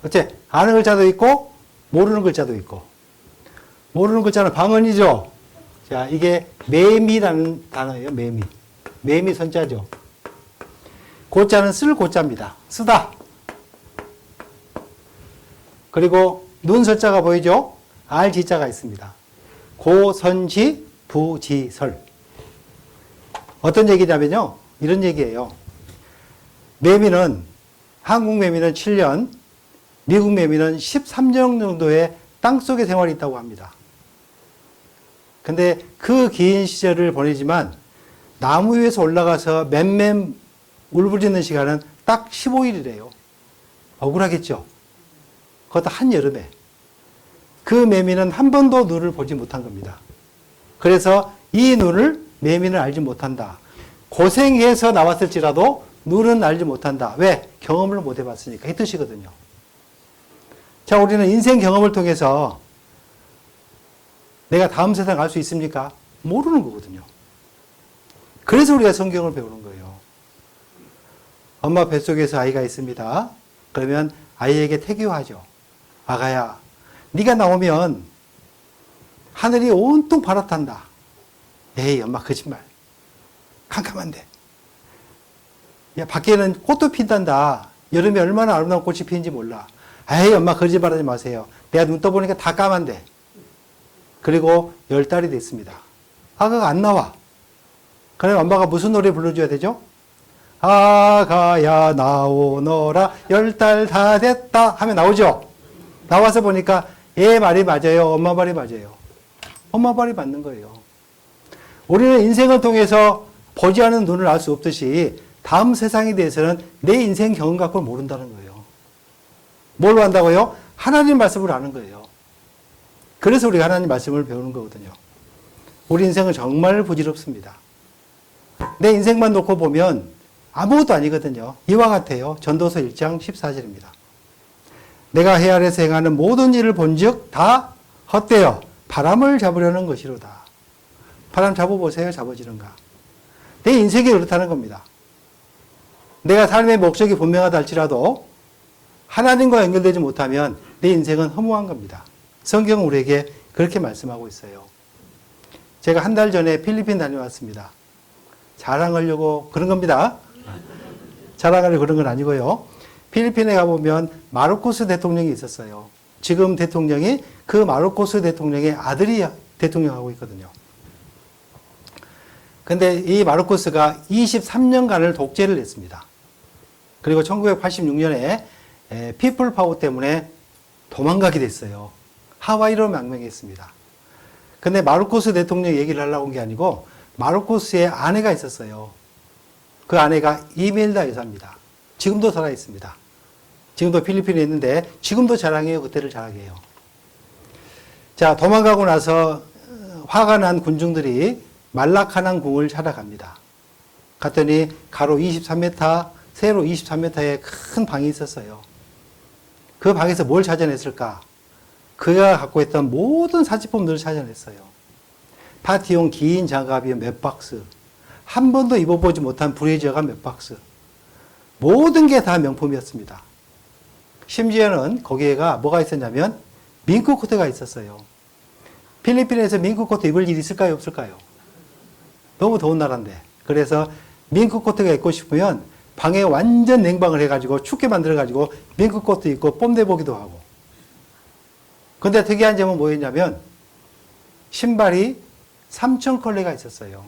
어째 아는 글자도 있고 모르는 글자도 있고. 모르는 글자는 방언이죠. 자, 이게 매미라는 단어예요. 매미. 매미 선자죠. 고자는 쓸 고자입니다. 쓰다. 그리고 눈 설자가 보이죠? 알 지자가 있습니다. 고선지 부지설. 어떤 얘기냐면요. 이런 얘기예요. 매미는 한국 매미는 7년, 미국 매미는 13년 정도의 땅속의 생활이 있다고 합니다. 근데 그 긴 시절을 보내지만 나무 위에서 올라가서 맴맴 울부짖는 시간은 딱 15일이래요. 억울하겠죠? 그것도 한여름에. 그 매미는 한 번도 눈을 보지 못한 겁니다. 그래서 이 눈을 매미는 알지 못한다. 고생해서 나왔을지라도 눈은 알지 못한다. 왜? 경험을 못 해봤으니까. 이 뜻이거든요. 자, 우리는 인생 경험을 통해서 내가 다음 세상 갈 수 있습니까? 모르는 거거든요. 그래서 우리가 성경을 배우는 거예요. 엄마 뱃속에서 아이가 있습니다. 그러면 아이에게 태교하죠. 아가야, 네가 나오면 하늘이 온통 바라탄다. 에이, 엄마 거짓말. 캄캄한데. 야, 밖에는 꽃도 핀단다. 여름에 얼마나 아름다운 꽃이 피는지 몰라. 에이, 엄마 거짓말하지 마세요. 내가 눈 떠보니까 다 까만데. 그리고 10달이 됐습니다. 아가가 안 나와. 그러면 엄마가 무슨 노래 불러줘야 되죠? 아가야 나오너라 10달 다 됐다 하면 나오죠. 나와서 보니까 얘 말이 맞아요. 엄마 말이 맞아요. 엄마 말이 맞는 거예요. 우리는 인생을 통해서 보지 않은 눈을 알 수 없듯이 다음 세상에 대해서는 내 인생 경험 갖고 모른다는 거예요. 뭘 안다고요? 하나님 말씀을 아는 거예요. 그래서 우리가 하나님 말씀을 배우는 거거든요. 우리 인생은 정말 부질없습니다. 내 인생만 놓고 보면 아무것도 아니거든요. 이와 같아요. 전도서 1장 14절입니다. 내가 해 아래서 행하는 모든 일을 본즉 다 헛되어 바람을 잡으려는 것이로다. 바람 잡아보세요. 잡아지는가. 내 인생이 그렇다는 겁니다. 내가 삶의 목적이 분명하다 할지라도 하나님과 연결되지 못하면 내 인생은 허무한 겁니다. 성경은 우리에게 그렇게 말씀하고 있어요. 제가 한 달 전에 필리핀 다녀왔습니다. 자랑하려고 그런 겁니다. 자랑하려고 그런 건 아니고요. 필리핀에 가보면 마르코스 대통령이 있었어요. 지금 대통령이 그 마르코스 대통령의 아들이 대통령하고 있거든요. 근데 이 마르코스가 23년간을 독재를 했습니다. 그리고 1986년에 피플 파워 때문에 도망가게 됐어요. 하와이로 망명했습니다. 근데 마르코스 대통령 얘기를 하려고 온 게 아니고 마르코스의 아내가 있었어요. 그 아내가 이멜다 여사입니다. 지금도 살아 있습니다. 지금도 필리핀에 있는데 지금도 자랑해요. 그때를 자랑해요. 자, 도망가고 나서 화가 난 군중들이 말라카낭 궁을 찾아갑니다. 갔더니 가로 23m, 세로 23m의 큰 방이 있었어요. 그 방에서 뭘 찾아냈을까? 그가 갖고 있던 모든 사치품들을 찾아냈어요. 파티용 긴 장갑이 몇 박스, 한 번도 입어보지 못한 브레이저가 몇 박스, 모든 게 다 명품이었습니다. 심지어는 거기에가 뭐가 있었냐면 밍크 코트가 있었어요. 필리핀에서 밍크 코트 입을 일이 있을까요? 없을까요? 너무 더운 나라인데. 그래서 밍크 코트가 입고 싶으면 방에 완전 냉방을 해가지고 춥게 만들어가지고 밍크 코트 입고 뽐내보기도 하고. 근데 특이한 점은 뭐였냐면 신발이 3,000컬레가 있었어요.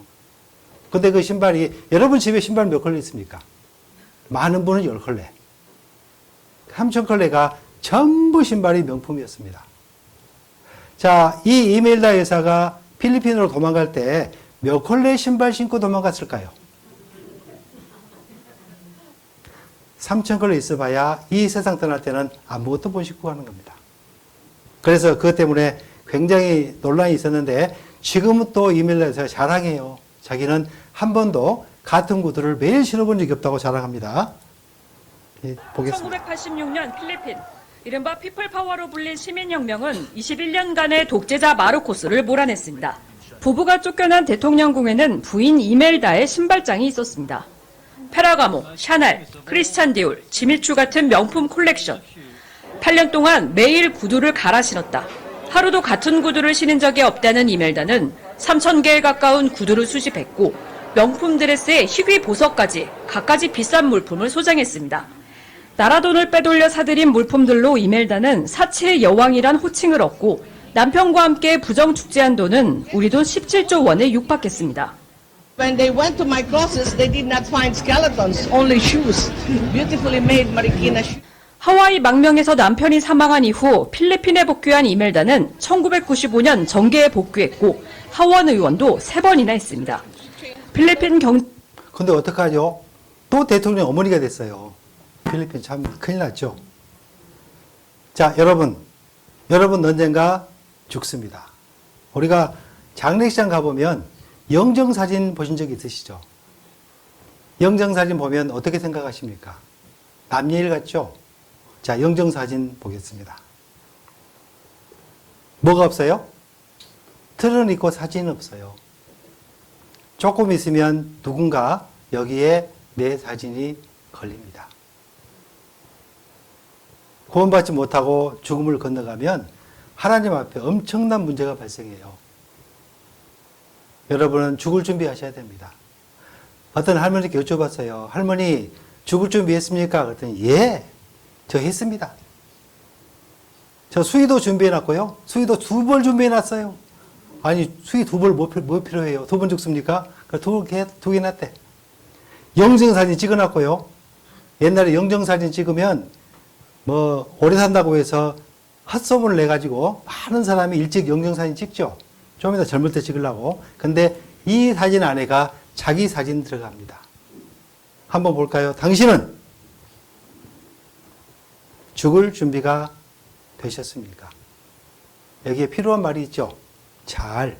근데 그 신발이, 여러분 집에 신발 몇 컬레 있습니까? 많은 분은 10컬레. 3,000컬레가 전부 신발이 명품이었습니다. 자, 이 이멜다 여사가 필리핀으로 도망갈 때 몇 컬레 신발 신고 도망갔을까요? 3,000컬레 있어봐야 이 세상 떠날 때는 아무것도 못 신고 가는 겁니다. 그래서 그것 때문에 굉장히 논란이 있었는데 지금은 또 이멜다 여사가 자랑해요. 자기는 한 번도 같은 구두를 매일 신어본 적이 없다고 자랑합니다. 보겠습니다. 1986년 필리핀, 이른바 피플 파워로 불린 시민혁명은 21년간의 독재자 마르코스를 몰아냈습니다. 부부가 쫓겨난 대통령궁에는 부인 이멜다의 신발장이 있었습니다. 페라가모, 샤넬, 크리스찬 디올, 지미추 같은 명품 콜렉션. 8년 동안 매일 구두를 갈아 신었다. 하루도 같은 구두를 신은 적이 없다는 이멜다는 3,000개에 가까운 구두를 수집했고 명품 드레스에 희귀 보석까지 갖가지 비싼 물품을 소장했습니다. 나라 돈을 빼돌려 사들인 물품들로 이멜다는 사치의 여왕이란 호칭을 얻고 남편과 함께 부정축제한 돈은 우리 돈 17조 원에 육박했습니다. When they went to my closets, they did not find skeletons, only shoes, beautifully made Marikina shoes. 하와이 망명에서 남편이 사망한 이후 필리핀에 복귀한 이멜다는 1995년 정계에 복귀했고 하원 의원도 3번이나 했습니다. 필리핀 근데 어떡하죠? 또 대통령 어머니가 됐어요. 필리핀 참 큰일 났죠. 자, 여러분 언젠가 죽습니다. 우리가 장례식장 가보면 영정사진 보신 적 있으시죠? 영정사진 보면 어떻게 생각하십니까? 남일 같죠? 자, 영정사진 보겠습니다. 뭐가 없어요? 틀은 있고 사진은 없어요. 조금 있으면 누군가 여기에 내 사진이 걸립니다. 구원받지 못하고 죽음을 건너가면 하나님 앞에 엄청난 문제가 발생해요. 여러분은 죽을 준비하셔야 됩니다. 어떤 할머니께 여쭤봤어요. 할머니, 죽을 준비했습니까? 그랬더니 예, 저 했습니다. 저 수의도 준비해놨고요. 수의도 2벌 준비해놨어요. 아니, 수의 2벌 뭐 필요해요? 2번 죽습니까? 두 개 놨대. 영정사진 찍어놨고요. 옛날에 영정사진 찍으면 뭐 오래 산다고 해서 헛소문을 내가지고 많은 사람이 일찍 영정사진 찍죠. 좀 이따 젊을 때 찍으려고. 근데 이 사진 안에가 자기 사진 들어갑니다. 한번 볼까요? 당신은 죽을 준비가 되셨습니까? 여기에 필요한 말이 있죠. 잘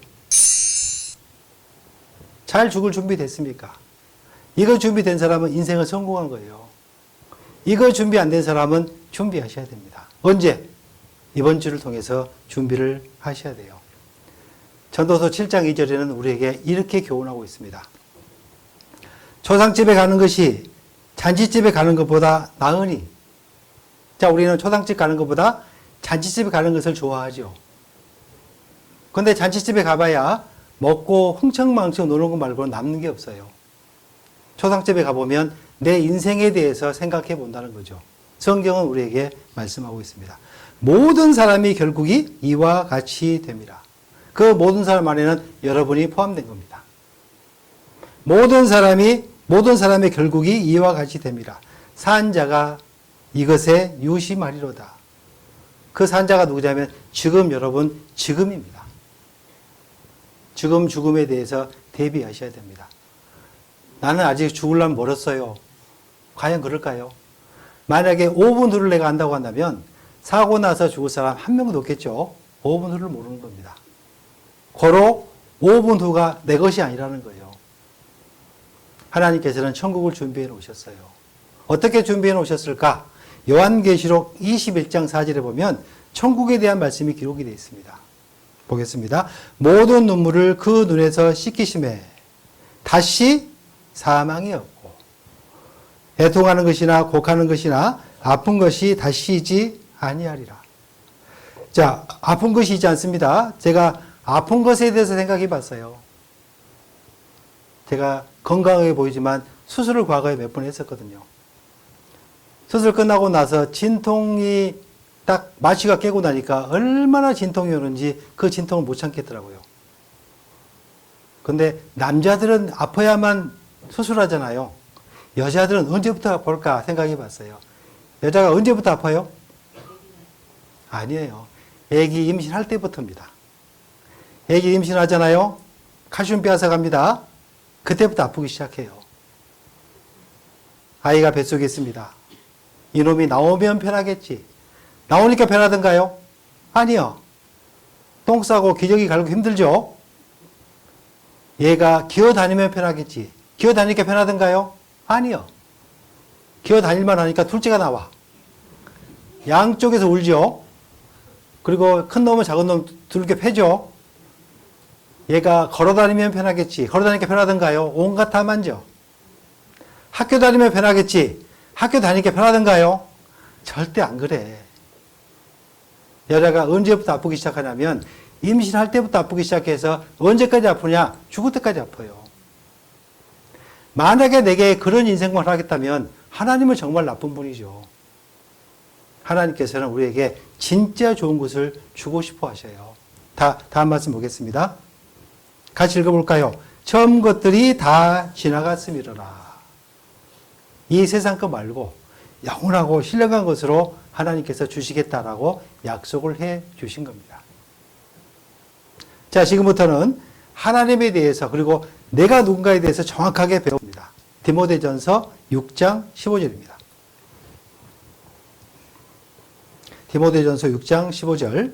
죽을 준비 됐습니까? 이거 준비된 사람은 인생을 성공한 거예요. 이거 준비 안 된 사람은 준비하셔야 됩니다. 언제? 이번 주를 통해서 준비를 하셔야 돼요. 전도서 7장 2절에는 우리에게 이렇게 교훈하고 있습니다. 초상집에 가는 것이 잔치집에 가는 것보다 나으니. 자, 우리는 초상집 가는 것보다 잔치집에 가는 것을 좋아하죠. 근데 잔치집에 가봐야 먹고 흥청망청 노는 것 말고는 남는 게 없어요. 초상집에 가보면 내 인생에 대해서 생각해 본다는 거죠. 성경은 우리에게 말씀하고 있습니다. 모든 사람이 결국이 이와 같이 됩니다. 그 모든 사람 안에는 여러분이 포함된 겁니다. 모든 사람의 결국이 이와 같이 됩니다. 산자가 이것에 유심하리로다. 그 산자가 누구냐면 지금 여러분 지금입니다. 지금 죽음에 대해서 대비하셔야 됩니다. 나는 아직 죽으려면 멀었어요. 과연 그럴까요? 만약에 5분 후를 내가 안다고 한다면 사고 나서 죽을 사람 한 명도 없겠죠. 5분 후를 모르는 겁니다. 고로 5분 후가 내 것이 아니라는 거예요. 하나님께서는 천국을 준비해 놓으셨어요. 어떻게 준비해 놓으셨을까? 요한계시록 21장 4절에 보면 천국에 대한 말씀이 기록이 되어 있습니다. 보겠습니다. 모든 눈물을 그 눈에서 씻기심에 다시 사망이 없고 애통하는 것이나 곡하는 것이나 아픈 것이 다시이지 아니하리라. 자, 아픈 것이 있지 않습니다. 제가 아픈 것에 대해서 생각해 봤어요. 제가 건강하게 보이지만 수술을 과거에 몇 번 했었거든요. 수술 끝나고 나서 진통이 딱 마취가 깨고 나니까 얼마나 진통이 오는지 그 진통을 못 참겠더라고요. 근데 남자들은 아파야만 수술하잖아요. 여자들은 언제부터 아플까 생각해 봤어요. 여자가 언제부터 아파요? 아니에요. 애기 임신할 때부터입니다. 애기 임신하잖아요. 칼슘 빼앗아 갑니다. 그때부터 아프기 시작해요. 아이가 뱃속에 있습니다. 이놈이 나오면 편하겠지. 나오니까 편하던가요? 아니요. 똥 싸고 기저귀 갈고 힘들죠? 얘가 기어다니면 편하겠지. 기어다니니까 편하던가요? 아니요. 기어다닐만 하니까 둘째가 나와. 양쪽에서 울죠? 그리고 큰 놈은 작은 놈 둘게 패죠? 얘가 걸어다니면 편하겠지. 걸어다니니까 편하던가요? 온갖 다 만져. 학교 다니면 편하겠지. 학교 다니니까 편하던가요? 절대 안 그래. 여자가 언제부터 아프기 시작하냐면 임신할 때부터 아프기 시작해서 언제까지 아프냐? 죽을 때까지 아파요. 만약에 내게 그런 인생만 하겠다면 하나님은 정말 나쁜 분이죠. 하나님께서는 우리에게 진짜 좋은 것을 주고 싶어 하셔요. 다음 말씀 보겠습니다. 같이 읽어볼까요? 처음 것들이 다 지나갔음이로라. 이 세상 것 말고 영원하고 신령한 것으로 하나님께서 주시겠다라고 약속을 해 주신 겁니다. 자, 지금부터는 하나님에 대해서 그리고 내가 누군가에 대해서 정확하게 배웁니다. 디모데전서 6장 15절입니다. 디모데전서 6장 15절.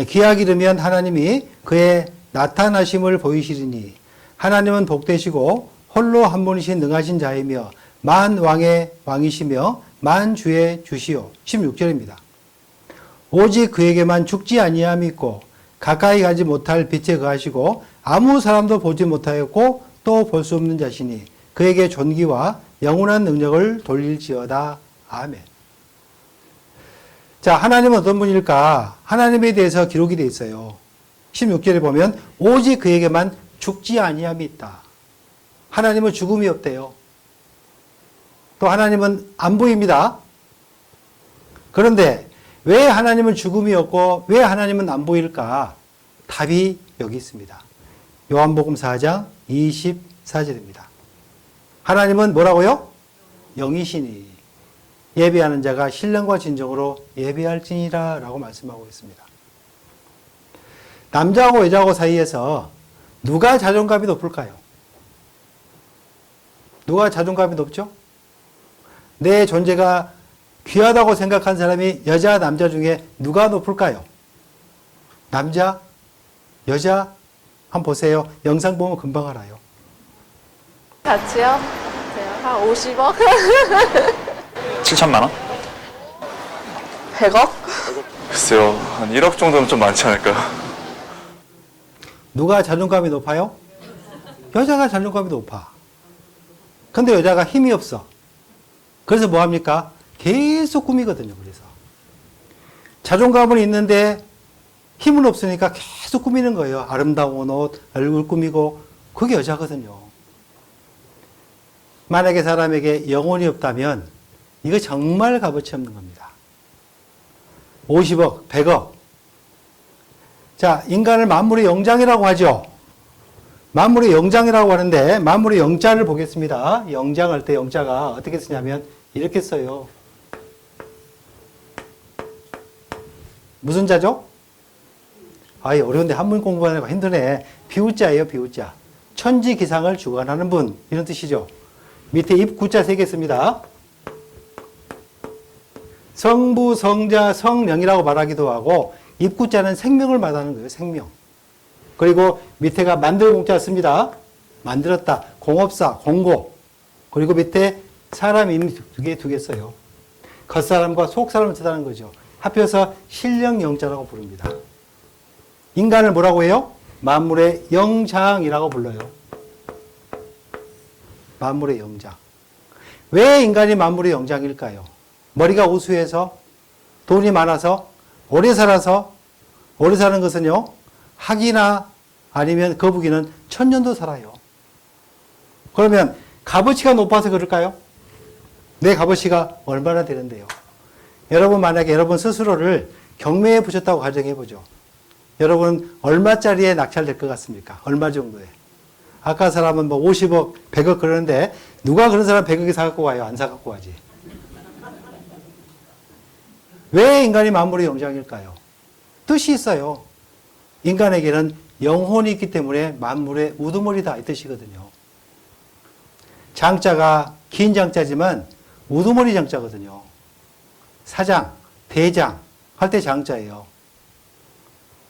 기약 이르면 하나님이 그의 나타나심을 보이시리니 하나님은 복되시고 홀로 한 분이신 능하신 자이며 만왕의 왕이시며 만주의 주시오. 16절입니다. 오직 그에게만 죽지 아니함이 있고 가까이 가지 못할 빛에 거하시고 아무 사람도 보지 못하였고 또 볼 수 없는 자시니 그에게 존귀와 영원한 능력을 돌릴지어다. 아멘. 자, 하나님은 어떤 분일까? 하나님에 대해서 기록이 되어 있어요. 16절에 보면 오직 그에게만 죽지 아니함이 있다. 하나님은 죽음이 없대요. 또 하나님은 안 보입니다. 그런데 왜 하나님은 죽음이 없고 왜 하나님은 안 보일까? 답이 여기 있습니다. 요한복음 4장 24절입니다. 하나님은 뭐라고요? 영이시니 예배하는 자가 신령과 진정으로 예배할지니라 라고 말씀하고 있습니다. 남자하고 여자하고 사이에서 누가 자존감이 높을까요? 누가 자존감이 높죠? 내 존재가 귀하다고 생각한 사람이 여자, 남자 중에 누가 높을까요? 남자? 여자? 한번 보세요. 영상 보면 금방 알아요. 같이요? 한 50억? 7천만 원? 100억? 글쎄요, 한 1억 정도는 좀 많지 않을까요? 누가 자존감이 높아요? 여자가 자존감이 높아. 근데 여자가 힘이 없어. 그래서 뭐 합니까? 계속 꾸미거든요. 그래서 자존감은 있는데 힘은 없으니까 계속 꾸미는 거예요. 아름다운 옷, 얼굴 꾸미고. 그게 여자거든요. 만약에 사람에게 영혼이 없다면 이거 정말 값어치 없는 겁니다. 50억, 100억. 자, 인간을 만물의 영장이라고 하죠. 만물의 영장이라고 하는데 만물의 영자를 보겠습니다. 영장할 때 영자가 어떻게 쓰냐면 이렇게 써요. 무슨 자죠? 아이 어려운데 한문 공부하느라 힘드네. 비우자예요. 비우자. 천지기상을 주관하는 분 이런 뜻이죠. 밑에 입구자 3개 씁니다. 성부, 성자, 성령이라고 말하기도 하고 입구자는 생명을 말하는 거예요. 생명. 그리고 밑에가 만들 공자 씁니다. 만들었다. 공업사, 공고. 그리고 밑에 사람 이미 두 개 써요. 겉사람과 속사람을 뜻하는 거죠. 합해서 신령영자라고 부릅니다. 인간을 뭐라고 해요? 만물의 영장이라고 불러요. 만물의 영장. 왜 인간이 만물의 영장일까요? 머리가 우수해서, 돈이 많아서, 오래 살아서, 오래 사는 것은요, 학이나 아니면 거북이는 1000년도 살아요. 그러면 값어치가 높아서 그럴까요? 내 값어치가 얼마나 되는데요? 여러분 만약에 여러분 스스로를 경매에 붙였다고 가정해보죠. 여러분 얼마짜리에 낙찰될 것 같습니까? 얼마 정도에? 아까 사람은 뭐 50억, 100억 그러는데 누가 그런 사람 100억에 사갖고 와요? 안 사갖고 와지. 왜 인간이 만물의 영장일까요? 뜻이 있어요. 인간에게는 영혼이 있기 때문에 만물의 우두머리다 이 뜻이거든요. 장자가 긴 장자지만 우두머리 장자거든요. 사장, 대장 할 때 장자예요.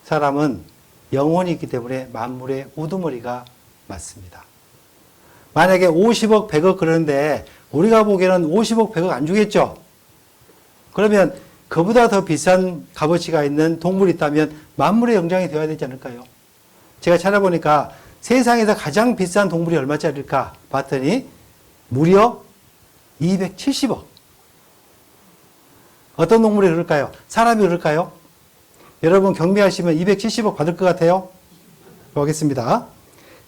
사람은 영혼이 있기 때문에 만물의 우두머리가 맞습니다. 만약에 50억, 100억 그러는데 우리가 보기에는 50억, 100억 안 주겠죠? 그러면 그보다 더 비싼 값어치가 있는 동물이 있다면 만물의 영장이 되어야 되지 않을까요? 제가 찾아보니까 세상에서 가장 비싼 동물이 얼마짜리일까 봤더니 무려 270억. 어떤 동물이 그럴까요? 사람이 그럴까요? 여러분 경매하시면 270억 받을 것 같아요? 보겠습니다.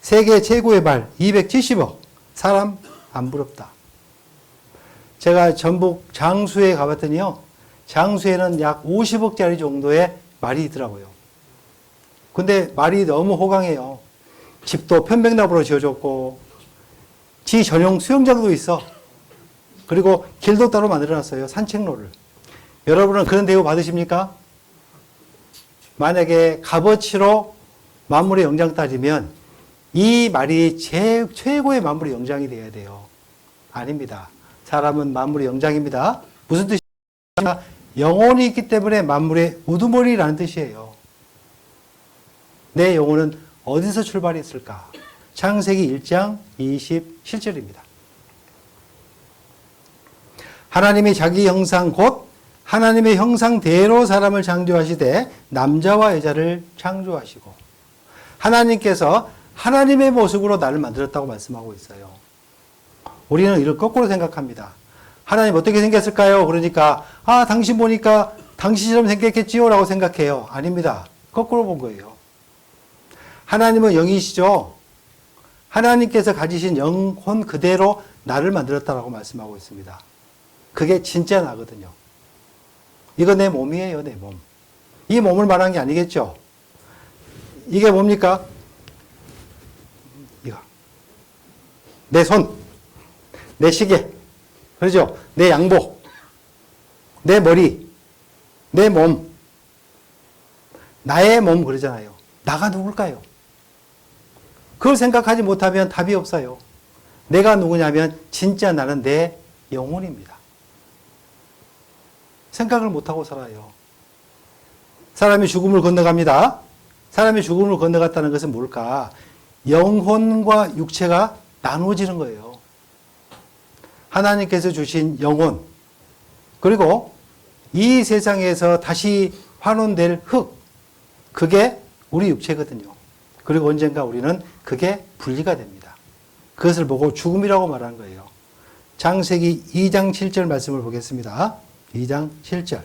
세계 최고의 말 270억. 사람 안 부럽다. 제가 전북 장수에 가봤더니요. 장수에는 약 50억짜리 정도의 말이 있더라고요. 근데 말이 너무 호강해요. 집도 편백나무로 지어줬고 지 전용 수영장도 있어. 그리고 길도 따로 만들어놨어요. 산책로를. 여러분은 그런 대우 받으십니까? 만약에 값어치로 만물의 영장 따지면 이 말이 최고의 만물의 영장이 되어야 돼요. 아닙니다. 사람은 만물의 영장입니다. 무슨 뜻이냐? 영혼이 있기 때문에 만물의 우두머리라는 뜻이에요. 내 영혼은 어디서 출발했을까? 창세기 1장 27절입니다. 하나님이 자기 형상 곧 하나님의 형상대로 사람을 창조하시되 남자와 여자를 창조하시고 하나님께서 하나님의 모습으로 나를 만들었다고 말씀하고 있어요. 우리는 이걸 거꾸로 생각합니다. 하나님 어떻게 생겼을까요? 그러니까 당신 보니까 당신처럼 생겼겠지요? 라고 생각해요. 아닙니다. 거꾸로 본 거예요. 하나님은 영이시죠. 하나님께서 가지신 영혼 그대로 나를 만들었다라고 말씀하고 있습니다. 그게 진짜 나거든요. 이거 내 몸이에요, 내 몸. 이 몸을 말한 게 아니겠죠? 이게 뭡니까? 이거. 내 손, 내 시계, 그렇죠? 내 양복, 내 머리, 내 몸. 나의 몸 그러잖아요. 나가 누굴까요? 그걸 생각하지 못하면 답이 없어요. 내가 누구냐면 진짜 나는 내 영혼입니다. 생각을 못하고 살아요. 사람이 죽음을 건너갑니다. 사람이 죽음을 건너갔다는 것은 뭘까? 영혼과 육체가 나누어지는 거예요. 하나님께서 주신 영혼, 그리고 이 세상에서 다시 환원될 흙, 그게 우리 육체거든요. 그리고 언젠가 우리는 그게 분리가 됩니다. 그것을 보고 죽음이라고 말하는 거예요. 창세기 2장 7절 말씀을 보겠습니다. 2장 7절.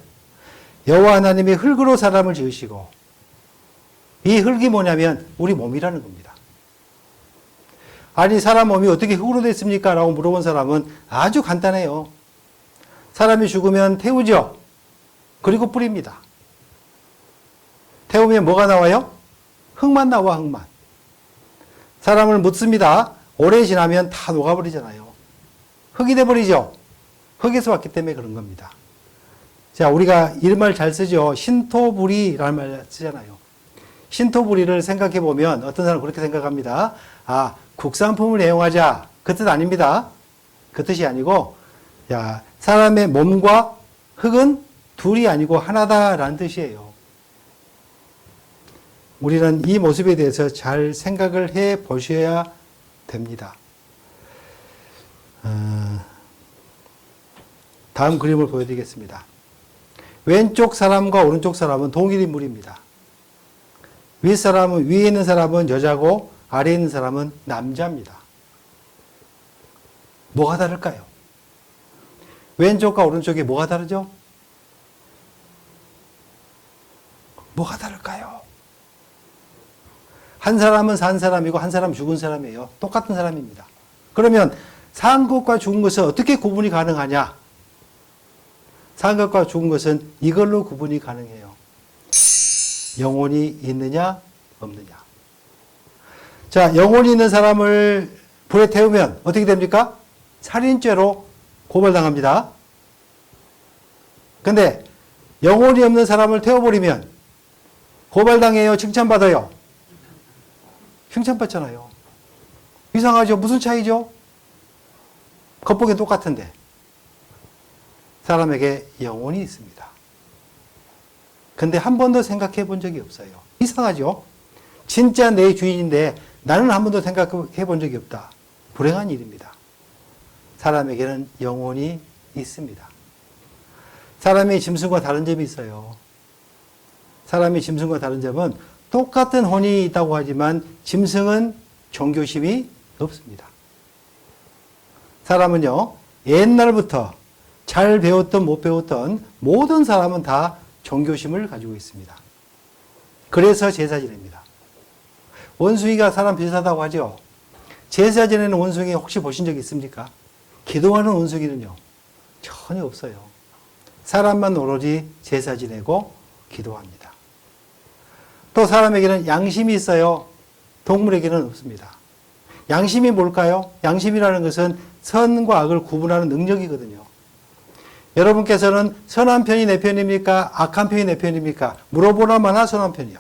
여호와 하나님이 흙으로 사람을 지으시고, 이 흙이 뭐냐면 우리 몸이라는 겁니다. 아니 사람 몸이 어떻게 흙으로 됐습니까? 라고 물어본 사람은 아주 간단해요. 사람이 죽으면 태우죠. 그리고 뿌립니다. 태우면 뭐가 나와요? 흙만 나와, 흙만. 사람을 묻습니다. 오래 지나면 다 녹아버리잖아요. 흙이 돼버리죠. 흙에서 왔기 때문에 그런 겁니다. 자, 우리가 이런 말 잘 쓰죠. 신토부리라는 말 쓰잖아요. 신토부리를 생각해 보면 어떤 사람은 그렇게 생각합니다. 아, 국산품을 애용하자. 그 뜻 아닙니다. 그 뜻이 아니고, 야, 사람의 몸과 흙은 둘이 아니고 하나다라는 뜻이에요. 우리는 이 모습에 대해서 잘 생각을 해 보셔야 됩니다. 다음 그림을 보여드리겠습니다. 왼쪽 사람과 오른쪽 사람은 동일 인물입니다. 위에 있는 사람은 여자고 아래에 있는 사람은 남자입니다. 뭐가 다를까요? 왼쪽과 오른쪽이 뭐가 다르죠? 뭐가 다를까요? 한 사람은 산 사람이고 한 사람은 죽은 사람이에요. 똑같은 사람입니다. 그러면 산 것과 죽은 것은 어떻게 구분이 가능하냐? 산 것과 죽은 것은 이걸로 구분이 가능해요. 영혼이 있느냐 없느냐. 자, 영혼이 있는 사람을 불에 태우면 어떻게 됩니까? 살인죄로 고발당합니다. 근데 영혼이 없는 사람을 태워버리면 고발당해요? 칭찬받아요? 칭찬받잖아요. 이상하죠? 무슨 차이죠? 겉보기엔 똑같은데 사람에게 영혼이 있습니다. 근데 한 번도 생각해 본 적이 없어요. 이상하죠? 진짜 내 주인인데 나는 한 번도 생각해 본 적이 없다. 불행한 일입니다. 사람에게는 영혼이 있습니다. 사람이 짐승과 다른 점이 있어요. 사람이 짐승과 다른 점은 똑같은 혼이 있다고 하지만 짐승은 종교심이 없습니다. 사람은요, 옛날부터 잘 배웠던 못 배웠던 모든 사람은 다 종교심을 가지고 있습니다. 그래서 제사 지냅니다. 원숭이가 사람 비슷하다고 하죠. 제사 지내는 원숭이 혹시 보신 적 있습니까? 기도하는 원숭이는요, 전혀 없어요. 사람만 오로지 제사 지내고 기도합니다. 또 사람에게는 양심이 있어요. 동물에게는 없습니다. 양심이 뭘까요? 양심이라는 것은 선과 악을 구분하는 능력이거든요. 여러분께서는 선한 편이 내 편입니까? 악한 편이 내 편입니까? 물어보나마나 선한 편이요.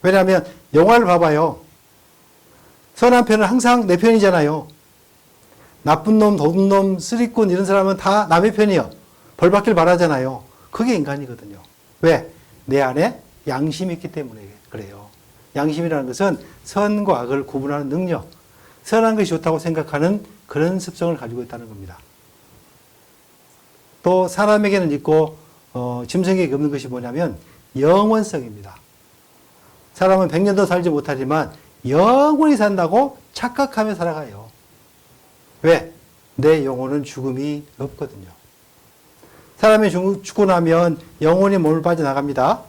왜냐하면 영화를 봐봐요. 선한 편은 항상 내 편이잖아요. 나쁜 놈, 도둑놈, 쓰리꾼 이런 사람은 다 남의 편이요. 벌 받길 바라잖아요. 그게 인간이거든요. 왜? 내 안에 양심이 있기 때문에 그래요. 양심이라는 것은 선과 악을 구분하는 능력, 선한 것이 좋다고 생각하는 그런 습성을 가지고 있다는 겁니다. 또 사람에게는 있고 짐승에게 없는 것이 뭐냐면 영원성입니다. 사람은 100년도 살지 못하지만 영원히 산다고 착각하며 살아가요. 왜? 내 영혼은 죽음이 없거든요. 사람이 죽고 나면 영혼이 몸을 빠져나갑니다.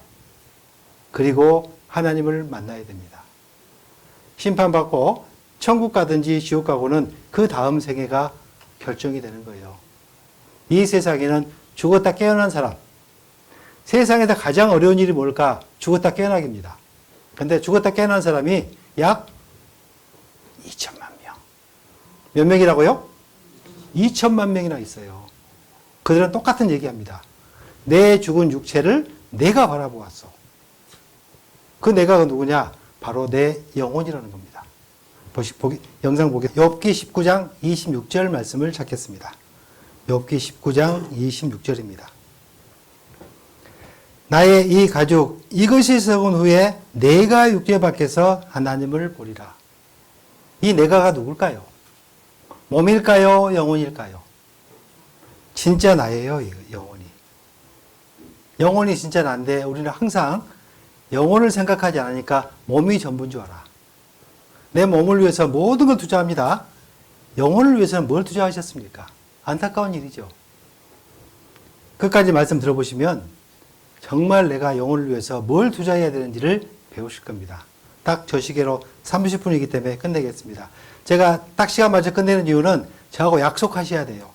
그리고 하나님을 만나야 됩니다. 심판받고 천국 가든지 지옥 가고는 그 다음 생애가 결정이 되는 거예요. 이 세상에는 죽었다 깨어난 사람, 세상에서 가장 어려운 일이 뭘까? 죽었다 깨어나기입니다. 근데 죽었다 깨어난 사람이 약 2천만 명. 몇 명이라고요? 2천만 명이나 있어요. 그들은 똑같은 얘기합니다. 내 죽은 육체를 내가 바라보았어. 그 내가 누구냐? 바로 내 영혼이라는 겁니다. 영상 보기. 욥기 19장 26절 말씀을 찾겠습니다. 욥기 19장 26절입니다. 나의 이 가죽 이것이 썩은 후에 내가 육체 밖에서 하나님을 보리라. 이 내가가 누굴까요? 몸일까요? 영혼일까요? 진짜 나예요, 영혼이. 영혼이 진짜 난데 우리는 항상 영혼을 생각하지 않으니까 몸이 전부인 줄 알아. 내 몸을 위해서 모든 걸 투자합니다. 영혼을 위해서는 뭘 투자하셨습니까? 안타까운 일이죠. 끝까지 말씀 들어보시면 정말 내가 영혼을 위해서 뭘 투자해야 되는지를 배우실 겁니다. 딱 저 시계로 30분이기 때문에 끝내겠습니다. 제가 딱 시간 맞춰 끝내는 이유는 저하고 약속하셔야 돼요.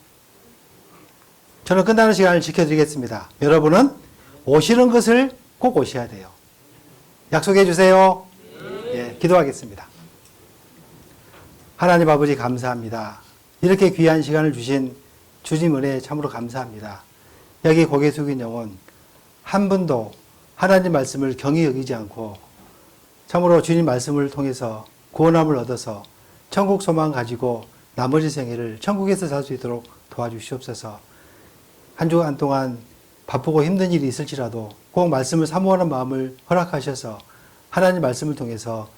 저는 끝나는 시간을 지켜드리겠습니다. 여러분은 오시는 것을 꼭 오셔야 돼요. 약속해 주세요. 예, 기도하겠습니다. 하나님 아버지 감사합니다. 이렇게 귀한 시간을 주신 주님 은혜에 참으로 감사합니다. 여기 고개 숙인 영혼 한 분도 하나님 말씀을 경히 여기지 않고 참으로 주님 말씀을 통해서 구원함을 얻어서 천국 소망 가지고 나머지 생애를 천국에서 살 수 있도록 도와주시옵소서. 한 주간 동안 바쁘고 힘든 일이 있을지라도 꼭 말씀을 사모하는 마음을 허락하셔서 하나님 말씀을 통해서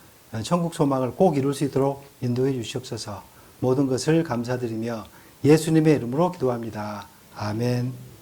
천국 소망을 꼭 이룰 수 있도록 인도해 주시옵소서. 모든 것을 감사드리며 예수님의 이름으로 기도합니다. 아멘.